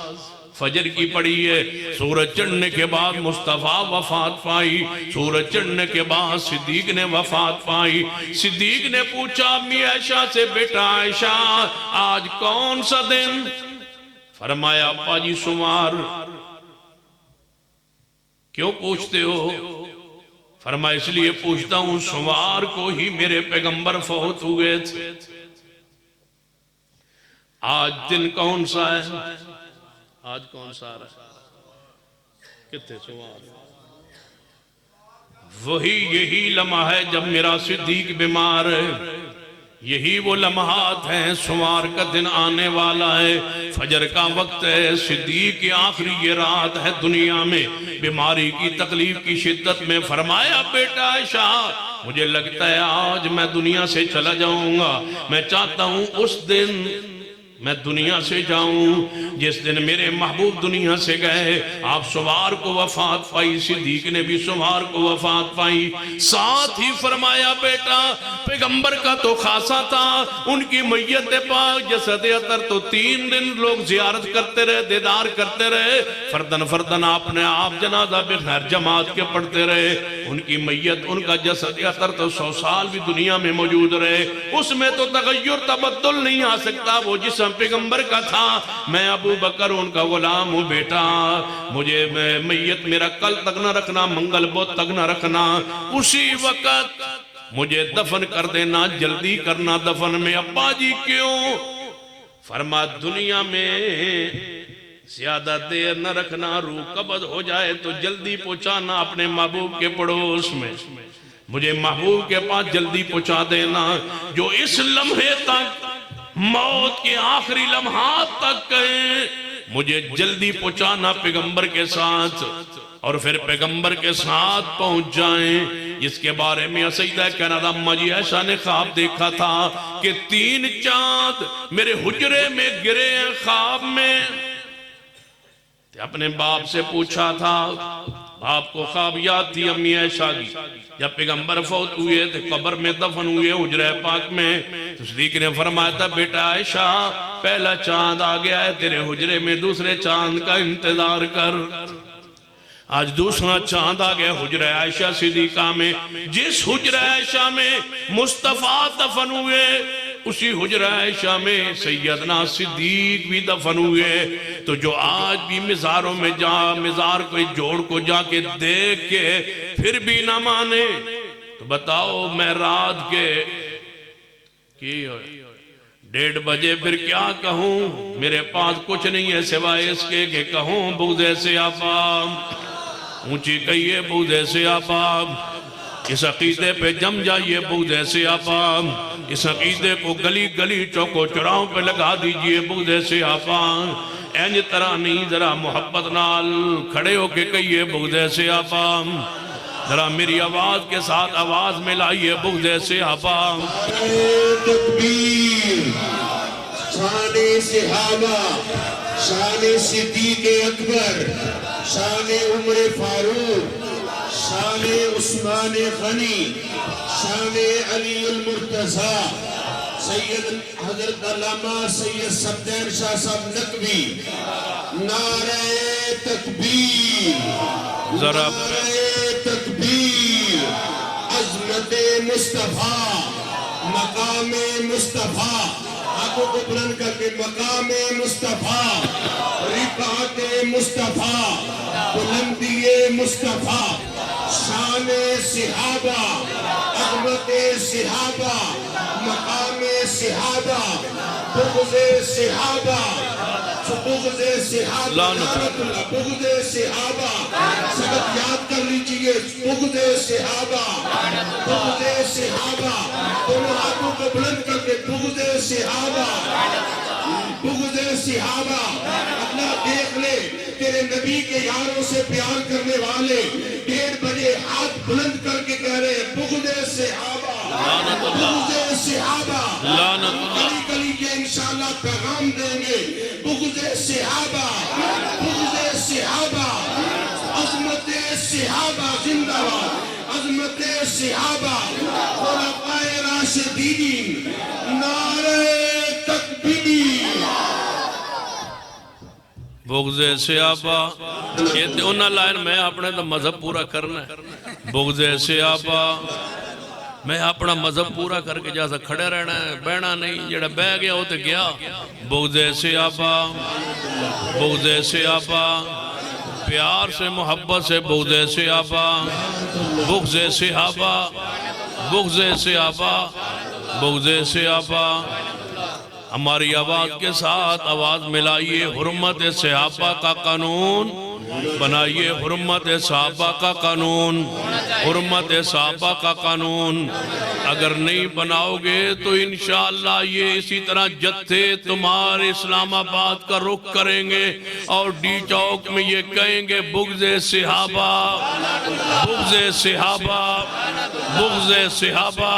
فجر کی پڑھی ہے. سورج چڑھنے کے بعد مصطفیٰ وفات پائی, سورج چڑھنے کے بعد صدیق نے وفات پائی. صدیق نے پوچھا امی عائشہ سے, بیٹا عائشہ آج کون سا دن؟ فرمایا ابا جی سوموار. کیوں پوچھتے ہو؟ فرمایا اس لیے پوچھتا ہوں سوموار کو ہی میرے پیغمبر فوت ہوئے تھے. آج دن کون سا ہے؟ آج کون سا رہا ہے؟ کتنے سوال. وہی یہی لمحہ ہے جب میرا صدیق بیمار ہے. یہی وہ لمحات ہیں، سمار کا دن آنے والا ہے، فجر کا وقت ہے، صدیق کی آخری یہ رات ہے دنیا میں، بیماری کی تکلیف کی شدت میں فرمایا بیٹا عائشہ مجھے لگتا ہے آج میں دنیا سے چلا جاؤں گا، میں چاہتا ہوں اس دن میں دنیا سے جاؤں جس دن میرے محبوب دنیا سے گئے۔ آپ سوار کو وفات پائی، صدیق نے بھی سوار کو وفات پائی۔ ساتھ ہی فرمایا بیٹا پیغمبر کا تو خاصا تھا، ان کی میت پاک جسد اطہر تو 3 دن لوگ زیارت کرتے رہے، دیدار کرتے رہے، فردن فردن آپ نے آپ جنازہ بغیر جماعت کے پڑھتے رہے۔ ان کی میت، ان کا جسد اطہر تو 100 سال بھی دنیا میں موجود رہے، اس میں تو تغیر تبدل نہیں آ سکتا، وہ جسم پیغمبر کا تھا۔ میں ابو بکر ان کا غلام ہوں بیٹا، مجھے میت میرا کل تک نہ رکھنا، منگل بدھ تک نہ رکھنا، اسی وقت مجھے دفن کر دینا، جلدی کرنا دفن میں۔ ابا جی کیوں؟ فرما دنیا میں زیادہ دیر نہ رکھنا، روح قبض ہو جائے تو جلدی پہنچانا اپنے محبوب کے پڑوس میں، مجھے محبوب کے پاس جلدی پہنچا دینا، جو اس لمحے تک موت کے آخری لمحات تک گئے، مجھے جلدی پہنچانا پیغمبر کے ساتھ، اور پھر پیغمبر کے ساتھ پہنچ جائیں۔ جس کے بارے میں سیدہ کہنا تھا اما جی عائشہ نے خواب دیکھا تھا کہ 3 چاند میرے حجرے میں گرے ہیں خواب میں۔ اپنے باپ سے پوچھا تھا، آپ کو خواب یاد تھی امی عائشہ کی؟ جب پیغمبر فوت ہوئے تو قبر میں دفن ہوئے حجرہ پاک میں، تو صدیق نے فرمایا تھا بیٹا عائشہ پہلا چاند آ گیا ہے تیرے حجرے میں، دوسرے چاند کا انتظار کر۔ آج دوسرا چاند آ گیا حجرہ عائشہ صدیقہ میں، جس حجرہ عائشہ میں مصطفیٰ دفن ہوئے اسی حجرہ عائشہ میں سیدنا صدیق بھی دفن ہوئے۔ تو جو آج بھی مزاروں میں مزار کو جوڑ کو جا کے دیکھ کے پھر بھی نہ مانے تو بتاؤ میں رات کے 1:30 بجے پھر کیا کہوں؟ میرے پاس کچھ نہیں ہے سوائے اس کے کہ کہوں بغض سے آپا، اونچی کہیے بغض سے آپا، اس عقیدے پہ جم جائیے بغض سے آپا، اس عقیدے کو گلی گلی چوکو چراؤں پہ لگا دیجئے بغض سے آپا، اینج طرح نہیں ذرا محبت نال کھڑے ہو کے کہیے بغض سے آپا، ذرا میری آواز کے ساتھ آواز ملائیے بغض سے آپا۔ تکبیر، شان صحابہ، شان صدیق اکبر، شان عمر فاروق، شان عثمان غنی، شان علی المرتضی، سید حضرت علامہ سید صفدر شاہ صاحب نقوی، نعرہ تکبیر، نعرہ تکبیر، عظمت مصطفیٰ، مقام مصطفیٰ، آنکھوں کو بلند کر کے مقام مصطفیٰ، رفعت مصطفیٰ، بلندی مصطفیٰ، شان صحابہ، عظمت صحابہ، مقام صحابہ، بغض صحابہ، بغض صحابہ، لعنت اللہ، بغض صحابہ، سبق یاد کر لیجئے، بغض صحابہ، بغض صحابہ، دونوں ہاتھوں کو بلند کر کے بغض صحابہ، بغض صحابہ۔ اللہ دیکھ لے تیرے نبی کے یاروں سے پیار کرنے والے 1:30 بجے ہاتھ بلند کر کے کہہ رہے ہیں بغض صحابہ، بغض صحابہ، گلی گلی کے انشاءاللہ پیغام دیں گے بغض صحابہ، بغض صحابہ، عظمت صحابہ زندہ باد، عظمت صحابہ، خلفائے راشدین، نعرہ تکبیر۔ بغض صحابہ کہتے انہا لائن میں اپنے تو مذہب پورا کرنا ہے، بغض صحابہ میں اپنا مذہب پورا کر کے جیسا کھڑے رہنا ہے، بہنا نہیں، جڑا بہ گیا ہوتے گیا۔ بغض صحابہ، بغض صحابہ، پیار سے محبت سے بغض صحابہ، بغض صحابہ، بغض صحابہ، بغض صحابہ۔ ہماری آواز کے ساتھ آواز ملائیے، حرمت صحابہ کا قانون بنائیے حرمت صحابہ کا قانون، حرمت صحابہ کا قانون۔ اگر نہیں بناؤ گے تو انشاءاللہ یہ اسی طرح جتھے تمہارے اسلام آباد کا رخ کریں گے اور ڈی چوک میں یہ کہیں گے بغض صحابہ، بغض صحابہ، بغض صحابہ۔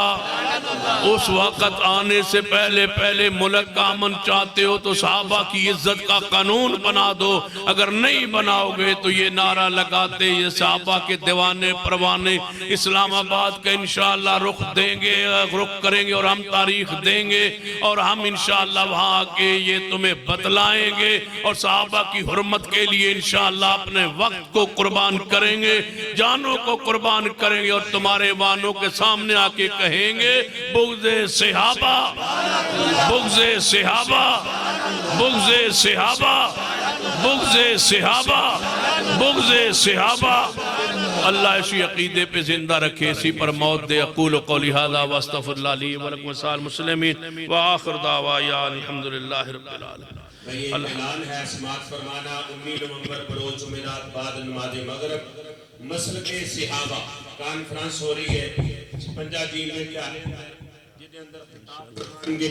اس وقت آنے سے پہلے ملک کا امن چاہتے ہو تو صحابہ کی عزت کا قانون بنا دو۔ اگر نہیں بناؤ گے تو یہ نعرہ لگاتے یہ صحابہ کے دیوانے پروانے اسلام آباد کا انشاءاللہ رخ کریں گے اور ہم تاریخ دیں گے اور ہم انشاءاللہ وہاں کے یہ تمہیں بتلائیں گے اور صحابہ کی حرمت کے لیے انشاءاللہ اپنے وقت کو قربان کریں گے، جانوں کو قربان کریں گے اور تمہارے وانوں کے سامنے آ کے کہیں گے بغض صحابہ، بغض صحابہ، بغض صحابہ، بغض صحابہ، بغض صحابہ۔ اللہ اسی عقیدے پہ زندہ رکھے، اسی پر موت دے۔ اقول قولی ھذا واستغفر اللہ لی ولکم ولسائر المسلمین وآخر دعوانا الحمدللہ رب العالمین۔ یہ اعلان ہے سماعت فرمانا 19 نومبر بروز جمعرات بعد نماز مغرب مسلک صحابہ کانفرنس ہو رہی ہے 56 جیل میں کیا ہے جنہیں اندر خطاب فرمائیں گے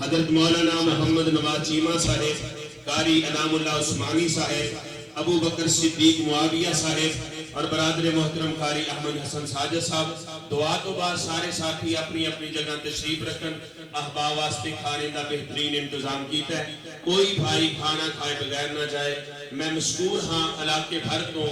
حضرت مولانا محمد نواز چیمہ صاحب، قاری انعام اللہ عثمانی صاحب، ابو بکر صدیق معاویہ صاحب اور برادر محترم قاری احمد حسن ساجد صاحب۔ دعا تو بعد سارے ساتھی اپنی اپنی جگہ تشریف رکھن۔ احباب واسطے کھانے دا بہترین انتظام کیتا ہے، کوئی بھائی کھانا کھائے بغیر نہ جائے۔ میں مشکور ہاں علاقے بھر تو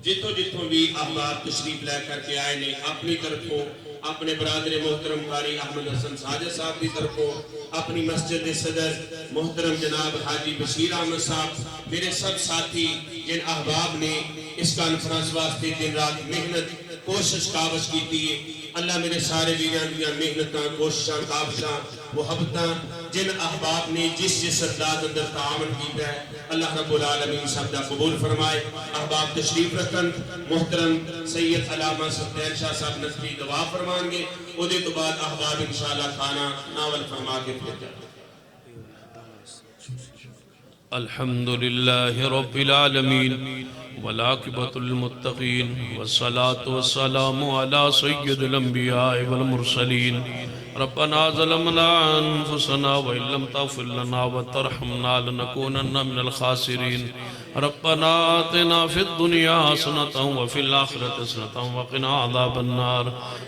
جتوں بھی احباب تشریف لے کر کے آئے نے، اپنی طرفوں اپنے برادر محترم قاری احمد حسن ساجد صاحب کی طرفوں، اپنی مسجد صدر محترم جناب حاجی بشیر احمد صاحب، میرے سب ساتھی جن احباب نے اس کانفرنس واسطے دن رات محنت کوشش کاوش کی تھی، اللہ میرے سارے ویران دیاں محنتاں کوششاں کاوشاں محبتاں جن احباب نے جس انداز اندر تعاون کیتا ہے، اللہ رب العالمین سب دا قبول فرمائے۔ احباب تشریف رکھن، محترم سید علامہ سفدین شاہ صاحب نصفی دعا فرمان گے، اودے تو بعد احباب انشاءاللہ کھانا ناول فرما کے پھر جائے۔ الحمدللہ رب العالمین والعاقبۃ للمتقین والصلاة والسلام علی سید الانبیاء والمرسلین۔ ربنا ظلمنا انفسنا وان لم تغفر لنا وترحمنا لنكونن من الخاسرین۔ ربنا آتنا فی الدنیا حسنة وفی الآخرة حسنة وقنا عذاب النار۔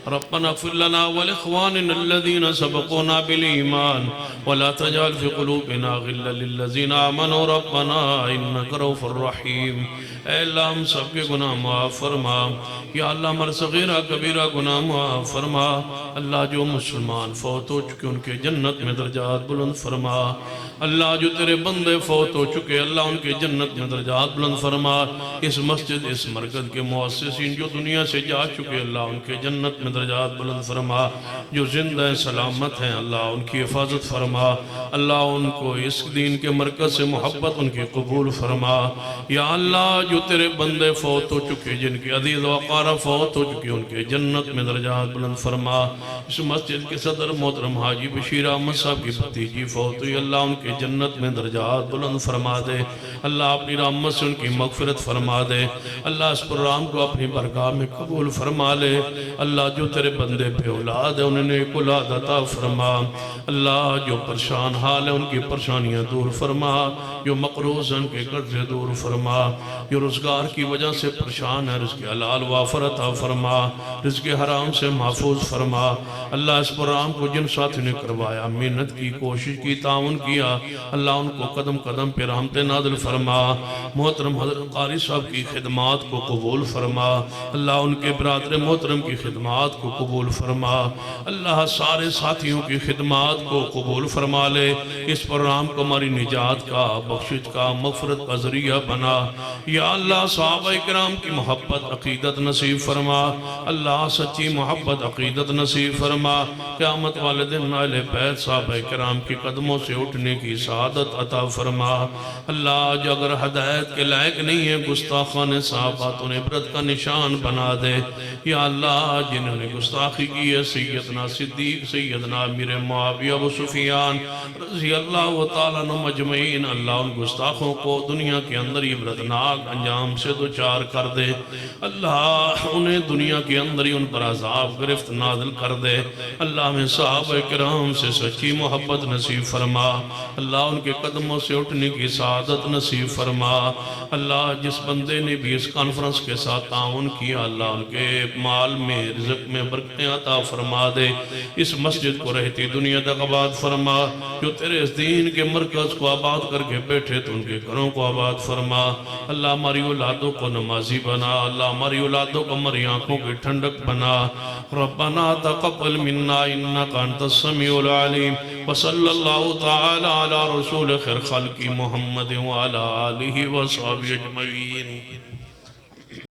ربنا اغفر لنا ولاخواننا الذين سبقونا بالایمان ولا تجعل في قلوبنا غلا للذين آمنوا ربنا انك رؤوف رحیم۔ اے اللہ ہم سب کے گناہ معاف فرما، یا اللہ ہمارا صغیرہ کبیرہ گناہ معاف فرما۔ اللہ جو مسلمان فوت ہو چکے ان کے جنت میں درجات بلند فرما۔ اللہ جو تیرے بندے فوت ہو چکے اللہ ان کے جنت میں درجات بلند فرما۔ اس مسجد اس مرکز کے مؤسسین جو دنیا سے جا چکے اللہ ان کے جنت میں درجات بلند فرما۔ جو زندہ سلامت ہیں اللہ ان کی حفاظت فرما۔ اللہ ان کو اس دین کے مرکز سے محبت ان کی قبول فرما۔ یا اللہ جو تیرے بندے فوت ہو چکے جن کے عزیز وقارہ فوت ہو چکے ان کے جنت میں درجات بلند فرما۔ اس مسجد کے صدر محترم حاجی بشیر احمد صاحب کی بھتیجی فوت ہوئی اللہ ان کے جنت میں درجات بلند فرما دے۔ اللہ اپنی رحمت سے ان کی مغفرت فرما دے۔ اللہ اس پروگرام کو اپنی برگاہ میں قبول فرما لے۔ اللہ جو تیرے بندے بے اولاد ہیں انہیں ایک اولاد عطا فرما۔ اللہ جو پریشان حال ہے ان کی پریشانیاں دور فرما، جو مقروض ہیں ان کے قرضے دور فرما، جو روزگار کی وجہ سے پریشان ہے رزق حلال وافر عطا فرما، رزق حرام سے محفوظ فرما۔ اللہ اس پروگرام کو جن ساتھی نے کروایا محنت کی کوشش کی تعاون کیا اللہ ان کو قدم قدم پہ رحمت نازل فرما۔ محترم حضرت قاری صاحب کی خدمات کو قبول فرما۔ اللہ ان کے برادر محترم کی خدمات کو قبول فرما۔ اللہ سارے ساتھیوں کی خدمات کو قبول فرما لے۔ اس پروگرام کو ہماری نجات کا بخشش کا مغفرت کا ذریعہ بنا۔ یا اللہ صحابہ اکرام کی محبت عقیدت نصیب فرما۔ اللہ سچی محبت عقیدت نصیب فرما۔ قیامت والے دن اہل بیت صحابہ کرام کی قدموں سے اٹھنے کی سعادت عطا فرما۔ اللہ جو اگر ہدایت کے لائق نہیں ہے گستاخان صحابہ تو انہیں عبرت کا نشان بنا دے۔ یا اللہ جنہوں نے گستاخی کی ہے سیدنا صدیق، سیدنا امیر معاویہ ابو سفیان رضی اللہ تعالیٰ عنہ مجمعین، اللہ ان گستاخوں کو دنیا کے اندر عبرتناک انجام سے دوچار کر دے۔ اللہ انہیں دنیا کے اندر ہی ان پر عذاب گرفت نازل کر دے۔ اللہ میں صحابہ کرام سے سچی محبت نصیب فرما۔ اللہ ان کے قدموں سے اٹھنے کی سعادت نصیب فرما۔ اللہ جس بندے نے بھی اس کانفرنس کے ساتھ تعاون کیا اللہ ان کے مال میں رزق میں برکتیں عطا فرما دے۔ اس مسجد کو رہتی دنیا تک آباد فرما۔ جو تیرے اس دین کے مرکز کو آباد کر کے بیٹھے تو ان کے گھروں کو آباد فرما۔ اللہ ہماری اولادوں کو نمازی بنا۔ اللہ ہماری اولادوں کو ہماری آنکھوں کی ٹھنڈک بنا۔ ربنا تقبل منا انک انت السمیع العلیم وصلی اللہ تعالی علی رسول خیر خلق محمد وعلی آلہ وصحبہ اجمعین۔